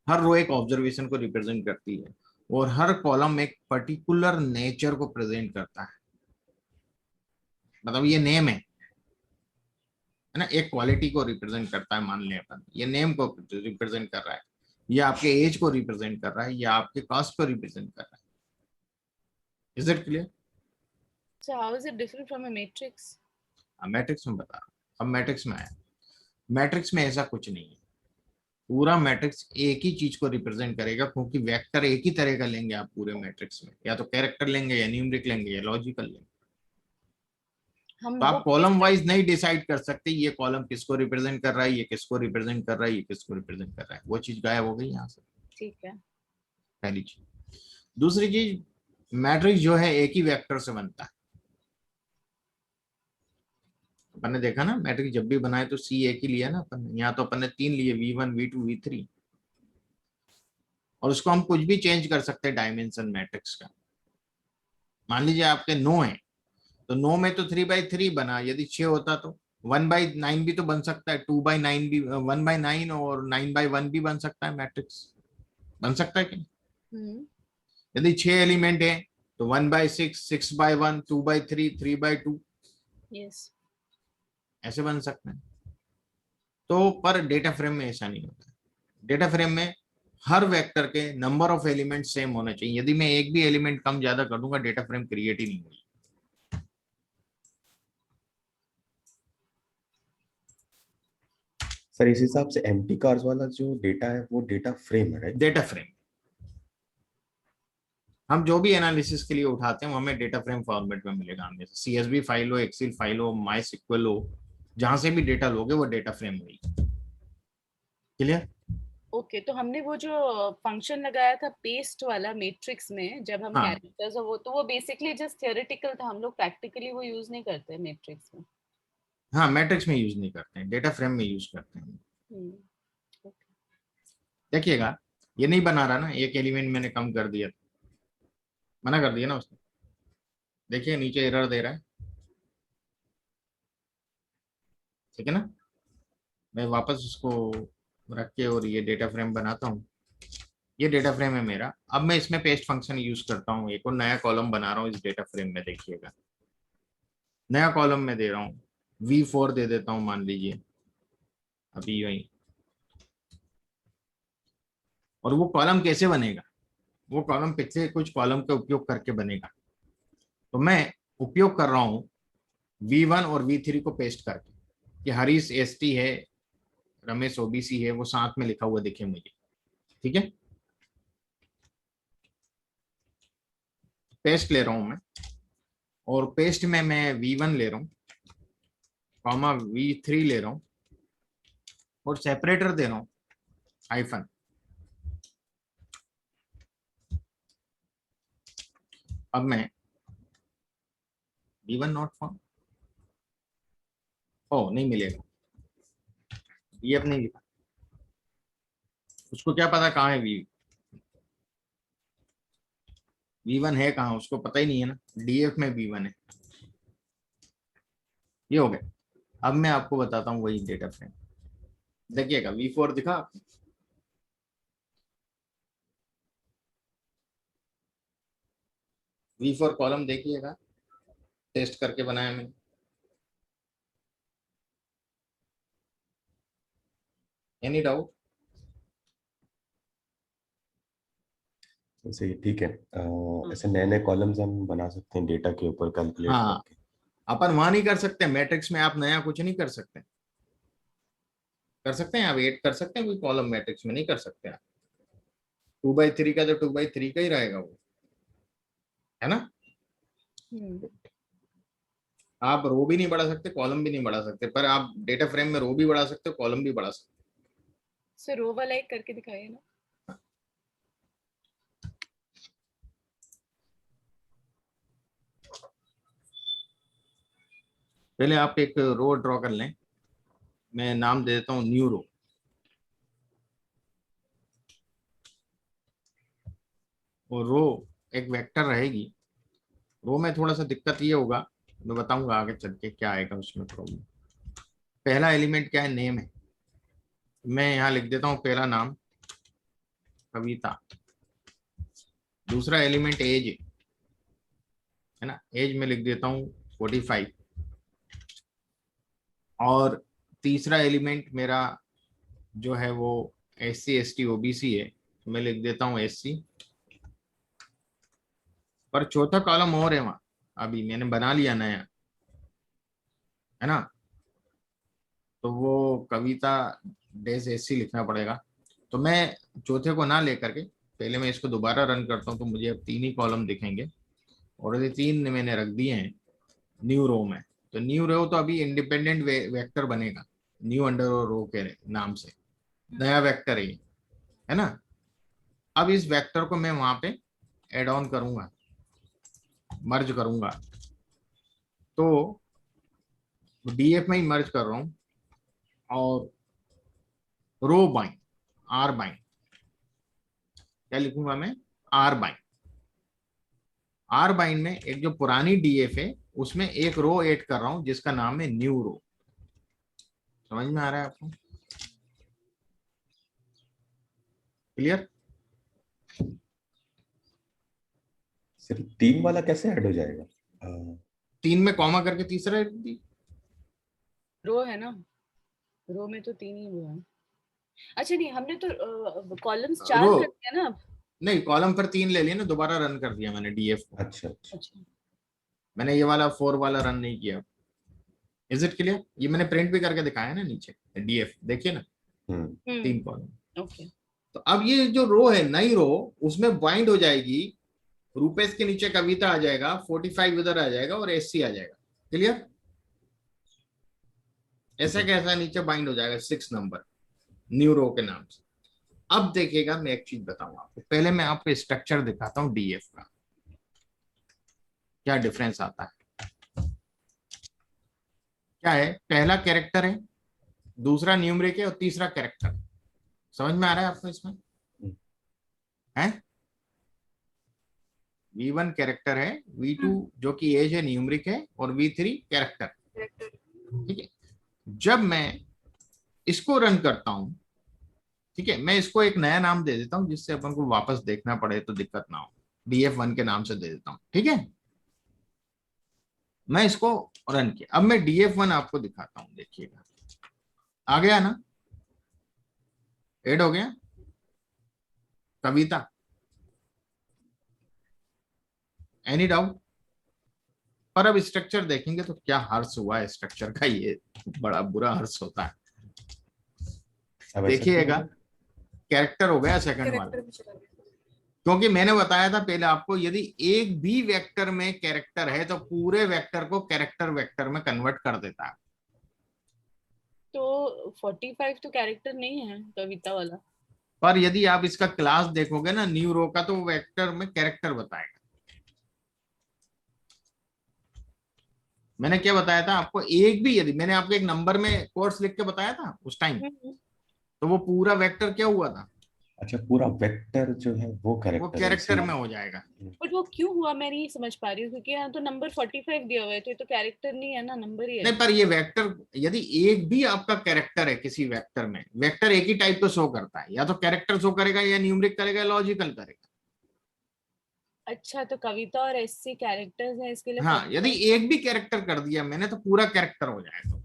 हर रो एक ऑब्जर्वेशन को रिप्रेजेंट करती है और हर कॉलम एक पर्टिकुलर नेचर को प्रेजेंट करता है। मतलब ये नेम है ना, एक क्वालिटी को रिप्रेजेंट करता है। मान लें अपन ये नेम को रिप्रेजेंट कर रहा है, या आपके एज को रिप्रेजेंट कर रहा है, या आपके कास्ट को रिप्रेजेंट कर रहा है। Is it clear? So how is it different from a matrix? Matrix में बता रहा हूँ। अब मैट्रिक्स में आया, मैट्रिक्स में ऐसा कुछ नहीं है। पूरा मैट्रिक्स एक ही चीज को रिप्रेजेंट करेगा, क्योंकि वेक्टर एक ही तरह का लेंगे आप पूरे मैट्रिक्स में, या तो कैरेक्टर लेंगे, या न्यूमेरिक लेंगे, या लॉजिकल लेंगे। हम तो आप वो कॉलम वाइज नहीं डिसाइड कर सकते ये कॉलम किसको रिप्रेजेंट कर रहा है, ये किसको रिप्रेजेंट कर रहा है, ये किसको रिप्रेजेंट कर रहा है, वो चीज गायब हो गई यहाँ से। ठीक है। पहली चीज। दूसरी चीज, मैट्रिक्स जो है एक ही वेक्टर से बनता है। अपन ने देखा ना मैट्रिक्स जब भी बनाए तो सी एक ही लिया ना अपन ने, यहाँ तो अपन ने 3 लिए, V1 V2 V3, और उसको हम कुछ भी चेंज कर सकते हैं डायमेंशन मैट्रिक्स का। मान लीजिए आपके 9 है तो 9 में तो 3/3 बना, यदि 6 होता तो 1/9 भी तो बन सकता है, 2/9 भी, 1/9 और 9/1 भी बन सकता है, मैट्रिक्स बन सकता है कि नहीं? यदि 6 एलिमेंट है तो 1/6, 6/1, 2/3, 3/2 यस। ऐसे बन सकते हैं। तो पर डेटा फ्रेम में ऐसा नहीं होता। डेटा फ्रेम में हर वेक्टर के नंबर ऑफ एलिमेंट सेम होने चाहिए। यदि मैं एक भी एलिमेंट कम ज्यादा कर दूंगा डेटा फ्रेम क्रिएट ही नहीं होगी। सर इस हिसाब से एम्प्टी कार्स वाला जो डेटा है वो डेटा फ्रेम है, राइट? डेटा फ्रेम हम जो भी एनालिसिस के लिए उठाते हैं वो हमें डेटा फ्रेम फॉर्मेट में मिलेगा। हमें CSV फाइल हो, एक्सेल फाइल हो, MySQL हो, जहां से भी डेटा लोगे वो डेटा फ्रेम होगी। क्लियर? ओके, तो हमने वो जो फंक्शन लगाया था पेस्ट वाला मैट्रिक्स में, जब हम हाँ। कैरेक्टर्स और वो, तो वो बेसिकली जस्ट थियोरेटिकल था, हम लोग प्रैक्टिकली वो यूज नहीं करते मैट्रिक्स में। हाँ, मैट्रिक्स में यूज नहीं करते हैं, डेटा फ्रेम में यूज करते हैं। ओके। देखिएगा ये नहीं बना रहा ना, एक एलिमेंट मैंने कम कर दिया, मना कर दिया ना उसने। देखिए नीचे एरर दे रहा है, ठीक है ना। मैं वापस उसको रख के और ये डेटा फ्रेम बनाता हूँ। ये डेटा फ्रेम है मेरा। अब मैं इसमें पेस्ट फंक्शन यूज करता हूँ, एक और नया कॉलम बना रहा हूँ इस डेटा फ्रेम में। देखिएगा नया कॉलम में दे रहा हूँ, V4 दे देता हूँ मान लीजिए अभी वही। और वो कॉलम कैसे बनेगा, वो कॉलम पिछले कुछ कॉलम का उपयोग करके बनेगा। तो मैं उपयोग कर रहा हूँ V1 और V3 को पेस्ट करके, कि हरीश ST है, रमेश OBC है, वो साथ में लिखा हुआ दिखे मुझे। ठीक है, पेस्ट ले रहा हूं मैं, और पेस्ट में मैं V1 ले रहा हूं, कॉमा V3 ले रहा हूं, और सेपरेटर दे रहा हूं हाइफन। अब मैं V1 नॉट फाउंड, ओ नहीं मिलेगा, DF नहीं लिखा, उसको क्या पता कहाँ है V1 है कहाँ, उसको पता ही नहीं है ना, DF में V1 है। ये हो गया। अब मैं आपको बताता हूँ वही डेटा फ्रेम। देखिएगा V4 दिखा आपको, V4 कॉलम देखिएगा, टेस्ट करके बनाया मैंने। Any doubt? सही, ठीक है। ऐसे नए नए कॉलम्स हम बना सकते हैं डेटा के ऊपर कैलकुलेट हाँ, करके। अपन वहां नहीं कर सकते, मैट्रिक्स में आप नया कुछ नहीं कर सकते। कर सकते हैं आप ऐड कर सकते हैं कोई कॉलम, मैट्रिक्स में नहीं कर सकते आप। 2/3 का तो 2/3 का ही रहेगा वो, है ना। आप रो भी नहीं बढ़ा सकते, कॉलम भी नहीं बढ़ा सकते, पर आप डेटा फ्रेम में रो भी बढ़ा सकते हो, कॉलम भी बढ़ा सकते हो। सर रो वाला एक करके दिखाइए ना। पहले आप एक रो ड्रॉ कर लें, मैं नाम दे देता हूँ न्यू रो। और रो एक वेक्टर रहेगी। रो में थोड़ा सा दिक्कत ये होगा, मैं बताऊंगा आगे चल के क्या आएगा उसमें प्रॉब्लम। पहला एलिमेंट क्या है, नेम है। मैं यहाँ लिख देता हूँ पहला नाम कविता। दूसरा एलिमेंट एज है ना, एज में लिख देता हूँ 45। और तीसरा एलिमेंट मेरा जो है वो SC ST OBC है, तो मैं लिख देता हूँ SC। पर चौथा कॉलम और है वहां, अभी मैंने बना लिया नया, है ना। तो वो कविता -SC लिखना पड़ेगा। तो मैं चौथे को ना लेकर के पहले मैं इसको दोबारा रन करता हूँ, तो मुझे अब 3 ही कॉलम दिखेंगे। और ये 3 मैंने रख दिए हैं न्यू रो में, तो तो न्यू रो तो अभी इंडिपेंडेंट वेक्टर बनेगा, न्यू अंडर रो के नाम से नया वेक्टर है ना। अब इस वेक्टर को मैं वहां पे एड ऑन करूंगा, मर्ज करूंगा, तो डीएफ में ही मर्ज कर रहा हूं, और रो बाइंड आर बाइंड, क्या लिखूंगा मैं, आर बाइंड। आर बाइंड में एक जो पुरानी डीएफ है उसमें एक रो ऐड कर रहा हूं जिसका नाम है न्यू रो। समझ में आ रहा है आपको? क्लियर? सिर्फ 3 वाला कैसे ऐड हो जाएगा? 3 में कॉमा करके तीसरा रो है ना, रो में तो 3 ही हुआ है। अच्छा नहीं, हमने तो कॉलम्स 4 रो कर दिया ना अब। नहीं, कॉलम पर 3 ले लिए ना, दोबारा रन कर दिया मैंने डीएफ को। अच्छा अच्छा मैंने ये वाला 4 वाला रन नहीं किया। Is it clear? ये मैंने प्रिंट भी करके दिखाया ना नीचे डीएफ, देखिए ना 3 कॉलम। ओके। तो अब ये जो रो है नई रो, उसमें बाइंड हो जाएगी, रूपेश के नीचे कविता आ जाएगा, 45 इधर आ जाएगा और एससी आ जाएगा। क्लियर? ऐसा कैसा नीचे बाइंड हो जाएगा 6 नंबर न्यू रो के नाम से। अब देखिएगा, मैं एक चीज बताऊंगा आपको, पहले मैं आपको स्ट्रक्चर दिखाता हूं डीएफ का, क्या डिफरेंस आता है। क्या है, पहला कैरेक्टर है, दूसरा न्यूमरिक है और तीसरा कैरेक्टर। समझ में आ रहा है आपको इसमें? है V1 कैरेक्टर है, V2 जो कि एज है न्यूमरिक है, और V3 कैरेक्टर। ठीक है, जब मैं इसको रन करता हूं, ठीक है, मैं इसको एक नया नाम दे देता हूं जिससे अपन को वापस देखना पड़े तो दिक्कत ना हो। DF1 के नाम से दे देता हूं, ठीक है। मैं इसको रन किया, अब मैं DF1 आपको दिखाता हूं, देखिएगा आ गया ना, ऐड हो गया कविता। Any doubt? पर अब स्ट्रक्चर देखेंगे तो क्या हर्ष हुआ है स्ट्रक्चर का, ये बड़ा बुरा हर्ष होता है। देखिएगा कैरेक्टर हो गया सेकंड वाला, क्योंकि मैंने बताया था पहले आपको, यदि एक भी वेक्टर में कैरेक्टर है तो पूरे वेक्टर को कैरेक्टर वेक्टर में कन्वर्ट कर देता है। तो 45 तो कैरेक्टर नहीं है कविता वाला, पर यदि आप इसका क्लास देखोगे ना न्यू रो का, तो वेक्टर में कैरेक्टर बताएगा। मैंने क्या बताया था आपको, एक भी यदि मैंने आपको एक नंबर में कोर्स लिख के बताया था उस टाइम, तो वो पूरा वेक्टर क्या हुआ था? अच्छा, पूरा वेक्टर जो है वो कैरेक्टर में हो जाएगा। बट वो क्यों हुआ मैं नहीं समझ पा रही हूँ, क्योंकि यहाँ तो नंबर 45 दिया हुआ है, तो ये तो कैरेक्टर नहीं है ना, नंबर ही है। नहीं, पर ये वेक्टर, यदि एक भी आपका कैरेक्टर है किसी वेक्टर में, वेक्टर एक ही टाइप को शो करता है, या तो कैरेक्टर शो करेगा, या न्यूमरिक करेगा, लॉजिकल करेगा। अच्छा, तो कविता और एससी कैरेक्टर्स है इसके लिए। हाँ, यदि एक भी कैरेक्टर कर दिया मैंने तो पूरा कैरेक्टर हो जाएगा।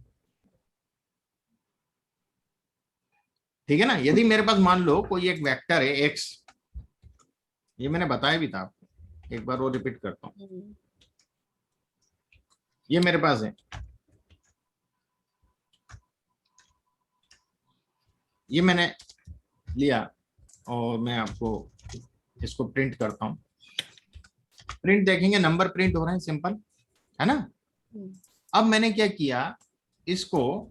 ठीक है ना। यदि मेरे पास मान लो कोई एक वेक्टर है एक्स, ये मैंने बताया भी था आपको, एक बार वो रिपीट करता हूं। ये मेरे पास है, ये मैंने लिया और मैं आपको इसको प्रिंट करता हूं। प्रिंट देखेंगे, नंबर प्रिंट हो रहे हैं, सिंपल है ना। अब मैंने क्या किया, इसको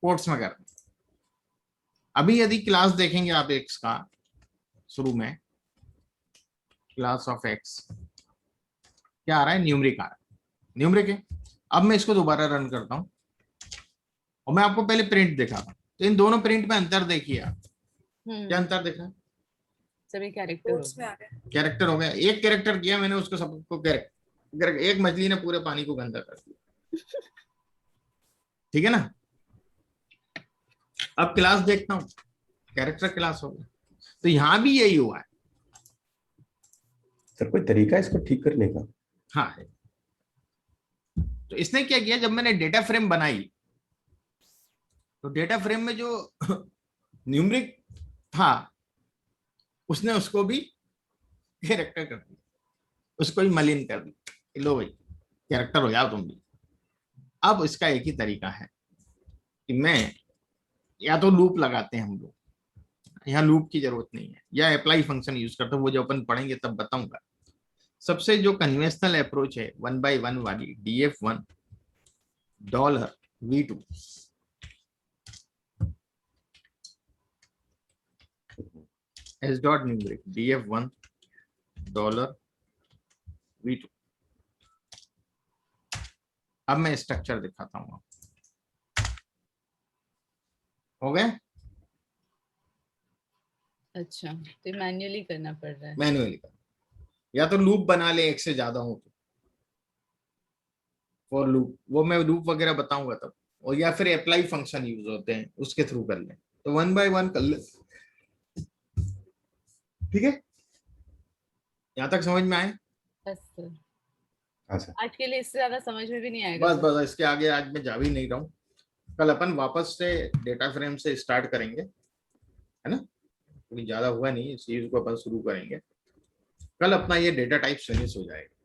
कोट्स में कर, अभी यदि क्लास देखेंगे आप एक्स का, शुरू में क्लास ऑफ एक्स क्या आ रहा है, न्यूमरिक आ रहा है, न्यूमरिक है। अब मैं इसको दोबारा रन करता हूं और मैं आपको पहले प्रिंट दिखा रहा हूं, तो इन दोनों प्रिंट में अंतर देखिए आप, क्या अंतर देखा, सभी कैरेक्टर हो गया। एक कैरेक्टर किया मैंने, उसको सबको कैरेक्टर, एक मछली ने पूरे पानी को गंदा कर दिया। ठीक है ना। अब क्लास देखता हूं, कैरेक्टर क्लास हो गया, तो यहां भी यही हुआ है। सर कोई तरीका इसको ठीक करने का? हाँ है। तो इसने क्या किया, जब मैंने डेटा फ्रेम बनाई तो डेटा फ्रेम में जो न्यूमरिक था उसने उसको भी कैरेक्टर कर दिया, उसको भी मलिन कर दिया। लो भाई कैरेक्टर हो जाओ तुम भी। अब इसका एक ही तरीका है कि मैं या तो लूप लगाते हैं हम लोग, यहाँ लूप की जरूरत नहीं है, या अप्लाई फंक्शन यूज करते हैं, वो जो अपन पढ़ेंगे तब बताऊंगा। सबसे जो कन्वेंशनल अप्रोच है 1/1 वाली DF1 $V2 S dot numeric DF1 $V2। अब मैं स्ट्रक्चर दिखाता हूँ, हो गया। अच्छा, तो मैन्युअली करना पड़ रहा है। मैन्युअली या तो लूप बना ले, एक से ज्यादा हो तो फॉर लूप, वो मैं लूप वगैरह बताऊंगा तब, और या फिर अप्लाई फंक्शन यूज होते हैं उसके थ्रू कर ले, तो 1/1 कर ले। ठीक है, यहां तक समझ में आए? बस सर, हाँ सर। आज के लिए इससे ज्यादा समझ में भी नहीं आएगा बस बस इसके आगे आज मैं जा भी नहीं रहा हूँ। कल अपन वापस से डेटा फ्रेम से स्टार्ट करेंगे, है ना, कोई ज्यादा हुआ नहीं, इस चीज को अपन शुरू करेंगे। कल अपना ये डेटा टाइप फिनिश हो जाएगा,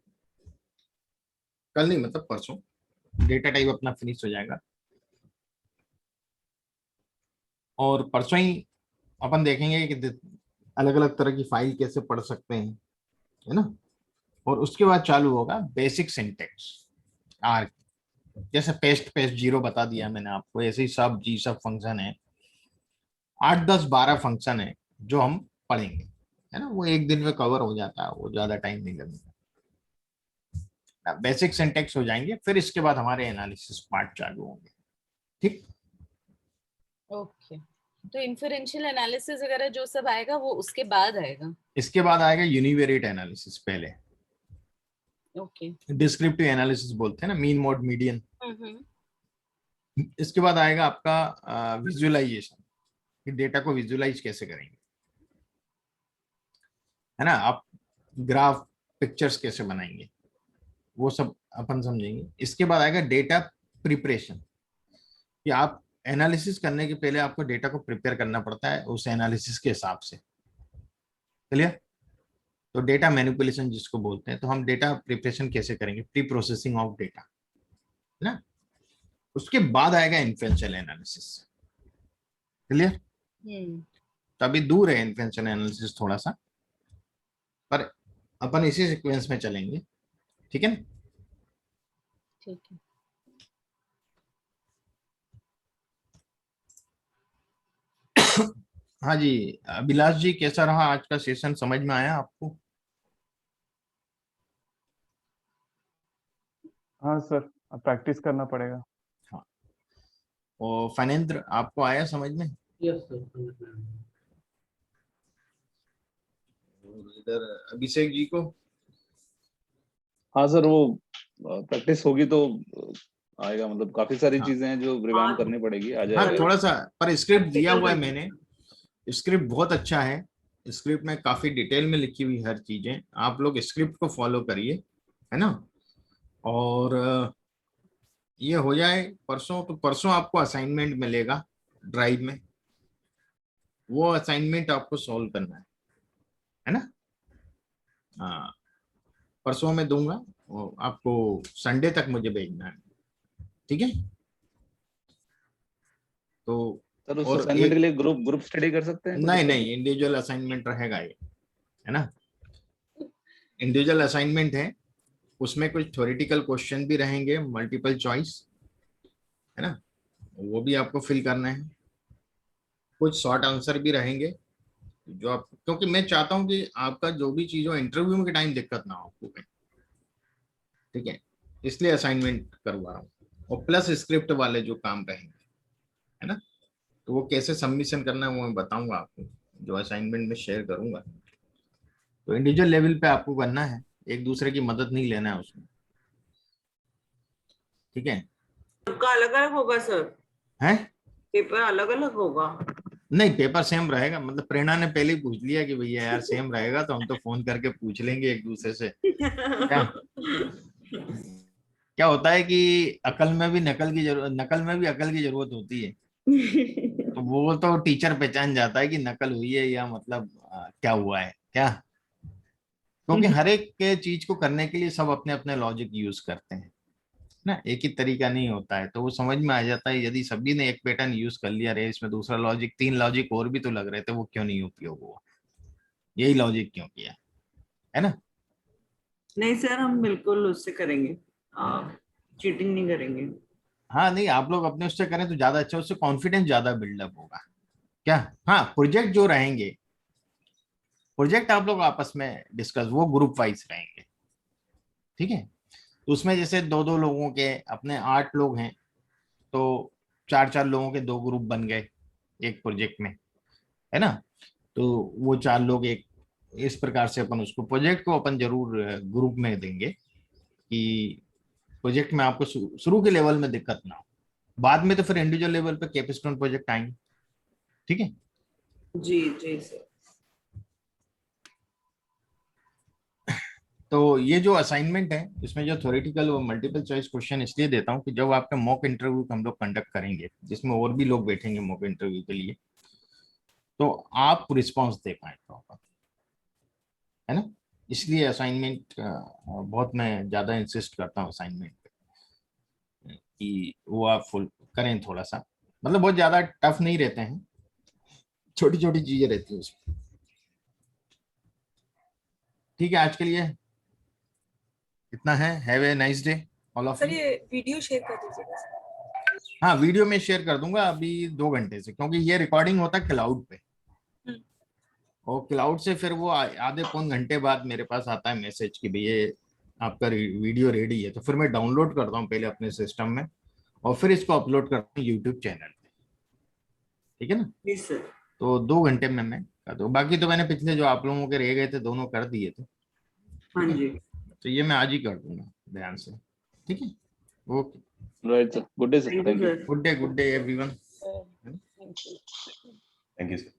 कल नहीं मतलब परसों डेटा टाइप अपना फिनिश हो जाएगा, और परसों ही अपन देखेंगे कि अलग अलग तरह की फाइल कैसे पढ़ सकते हैं, है ना। और उसके बाद चालू होगा बेसिक सिंटेक्स आर, जैसे पेस्ट पेस्ट जीरो बता दिया मैंने आपको, ऐसे ही सब जी सब फंक्शन है, 8 10 12 फंक्शन है जो हम पढ़ेंगे, है ना। वो एक दिन में कवर हो जाता है, वो ज्यादा टाइम नहीं लगेगा। बेसिक सिंटेक्स हो जाएंगे, फिर इसके बाद हमारे एनालिसिस पार्ट चालू होंगे। ठीक, ओके। तो इन्फरेंशियल एनालिसिस वगैरह जो सब आएगा वो उसके बाद आएगा? इसके बाद आएगा यूनिवेरिएट एनालिसिस पहले, ओके। डिस्क्रिप्टिव एनालिसिस बोलते हैं ना, मीन मोड मीडियन। इसके बाद आएगा आपका विजुअलाइजेशन, कि डेटा को विजुअलाइज कैसे करेंगे, है ना। आप ग्राफ पिक्चर्स कैसे बनाएंगे, वो सब अपन समझेंगे। इसके बाद आएगा डेटा प्रिपरेशन, कि आप एनालिसिस करने के पहले आपको डेटा को प्रिपेयर करना पड़ता है उस एनालिसिस के हिसाब से। क्लियर? तो डेटा मैनिपुलेशन जिसको बोलते हैं, तो हम डेटा प्रिपरेशन कैसे करेंगे, प्री प्रोसेसिंग ऑफ डेटा, है ना। उसके बाद आएगा इन्फरेंशियल एनालिसिस। क्लियर? तो अभी दूर है इन्फरेंशियल एनालिसिस थोड़ा सा, पर अपन इसी सीक्वेंस में चलेंगे, ठीक है ना। ठीक है। हाँ जी, अभिलाष जी कैसा रहा आज का सेशन, समझ में आया आपको? हाँ सर, अब प्रैक्टिस करना पड़ेगा। हाँ, और फनेंद्र आपको आया समझ में? Yes sir. इधर अभिषेक जी को? हाँ सर, वो प्रैक्टिस होगी तो आएगा, मतलब काफी सारी हाँ। चीजें हैं जो रिवाइंड करनी पड़ेगी, आ हाँ जाएगा। थोड़ा सा, पर स्क्रिप्ट दिया हुआ है मैंने, स्क्रिप्ट बहुत अच्छा है, स्क्रिप्ट में काफी डिटेल में लिखी हुई हर चीजें, आप लोग स्क्रिप्ट को फॉलो करिए, है ना। और ये हो जाए परसों, तो परसों आपको असाइनमेंट मिलेगा ड्राइव में, वो असाइनमेंट आपको सॉल्व करना है ना। हाँ, परसों मैं दूंगा, और आपको संडे तक मुझे भेजना है, ठीक है। तो सर उस और असाइनमेंट के लिए ग्रुप स्टडी कर सकते हैं? नहीं नहीं, इंडिविजुअल असाइनमेंट रहेगा ये, है ना। इंडिविजुअल असाइनमेंट है, उसमें कुछ थ्योरेटिकल क्वेश्चन भी रहेंगे, मल्टीपल चॉइस, है ना, वो भी आपको फिल करना है। कुछ शॉर्ट आंसर भी रहेंगे जो आप, क्योंकि मैं चाहता हूं कि आपका जो भी चीज हो इंटरव्यू के टाइम दिक्कत ना हो आपको कहीं, ठीक है, इसलिए असाइनमेंट करवा रहा हूँ। और प्लस स्क्रिप्ट वाले जो काम रहेंगे, है ना, तो वो कैसे सबमिशन करना है वो मैं बताऊंगा आपको, जो असाइनमेंट में शेयर करूंगा। तो इंडिविजुअल लेवल पे आपको करना है, एक दूसरे की मदद नहीं लेना है उसमें, ठीक है। सबका अलग अलग होगा सर? है, पेपर अलग अलग होगा? नहीं पेपर सेम रहेगा, मतलब प्रेरणा ने पहले ही पूछ लिया कि भैया यार सेम रहेगा, तो हम तो फोन करके पूछ लेंगे एक दूसरे से। क्या क्या होता है कि अकल में भी नकल की जरूरत, नकल में भी अकल की जरूरत होती है, तो वो तो टीचर पहचान जाता है कि नकल हुई है या मतलब क्या हुआ है क्या, क्योंकि हर एक के चीज को करने के लिए सब अपने अपने लॉजिक यूज करते हैं ना, एक ही तरीका नहीं होता है, तो वो समझ में आ जाता है। यदि सभी ने एक पैटर्न यूज कर लिया, रे इसमें दूसरा लॉजिक, 3 लॉजिक और भी तो लग रहे थे, वो क्यों नहीं उपयोग हुआ, यही लॉजिक क्यों किया, है ना। नहीं सर, हम बिल्कुल उससे करेंगे, चीटिंग नहीं करेंगे। हाँ नहीं, आप लोग अपने उससे करें तो ज्यादा अच्छा, उससे कॉन्फिडेंस ज्यादा बिल्डअप होगा क्या। हाँ, प्रोजेक्ट जो रहेंगे, प्रोजेक्ट आप लोग आपस में डिस्कस, वो ग्रुप वाइज रहेंगे, ठीक है। तो उसमें जैसे दो दो लोगों के अपने 8 लोग हैं, तो 4 4 लोगों के 2 ग्रुप बन गए एक प्रोजेक्ट में, है ना। तो वो 4 लोग एक, इस प्रकार से अपन उसको, प्रोजेक्ट को अपन जरूर ग्रुप में देंगे कि प्रोजेक्ट में आपको शुरू के लेवल में दिक्कत ना हो, बाद में तो फिर इंडिविजुअल लेवल पे कैपस्टोन प्रोजेक्ट आएंगे, ठीक है। जी जी सर। तो ये जो असाइनमेंट है, इसमें जो थ्योरेटिकल और मल्टीपल चॉइस क्वेश्चन इसलिए देता हूँ कि जब आपके मॉक इंटरव्यू हम लोग कंडक्ट करेंगे, जिसमें और भी लोग बैठेंगे मॉक इंटरव्यू के लिए, तो आप रिस्पॉन्स दे पाए प्रॉपर, है ना। इसलिए असाइनमेंट बहुत मैं ज्यादा इंसिस्ट करता हूँ असाइनमेंट पे, कि वो आप फुल करें थोड़ा सा, मतलब बहुत ज्यादा टफ नहीं रहते हैं, छोटी छोटी चीजें रहती हैं उसमें। ठीक है, आज के लिए इतना है। Have a nice day all of sir you. ये वीडियो शेयर कर दीजिएगा सर। हाँ, वीडियो में शेयर कर दूंगा अभी 2 घंटे से, क्योंकि ये रिकॉर्डिंग होता है क्लाउड पे, और क्लाउड से फिर वो आधे पौन घंटे बाद मेरे पास आता है मैसेज कि भैया आपका वीडियो रेडी है, तो फिर मैं डाउनलोड करता हूँ पहले अपने सिस्टम में, और फिर इसको अपलोड करता हूँ यूट्यूब चैनल पे, ठीक है ना। जी सर। तो 2 घंटे में मैं कर दूँ, बाकी तो मैंने पिछले जो आप लोगों के रह गए थे दोनों कर दिए थे, हाँ ठीक है। जी। तो ये मैं आज ही कर दूंगा ध्यान से, ठीक है। Okay, right sir, good day sir, thank you thank you. Sir. Good day everyone. Thank you. Thank you sir.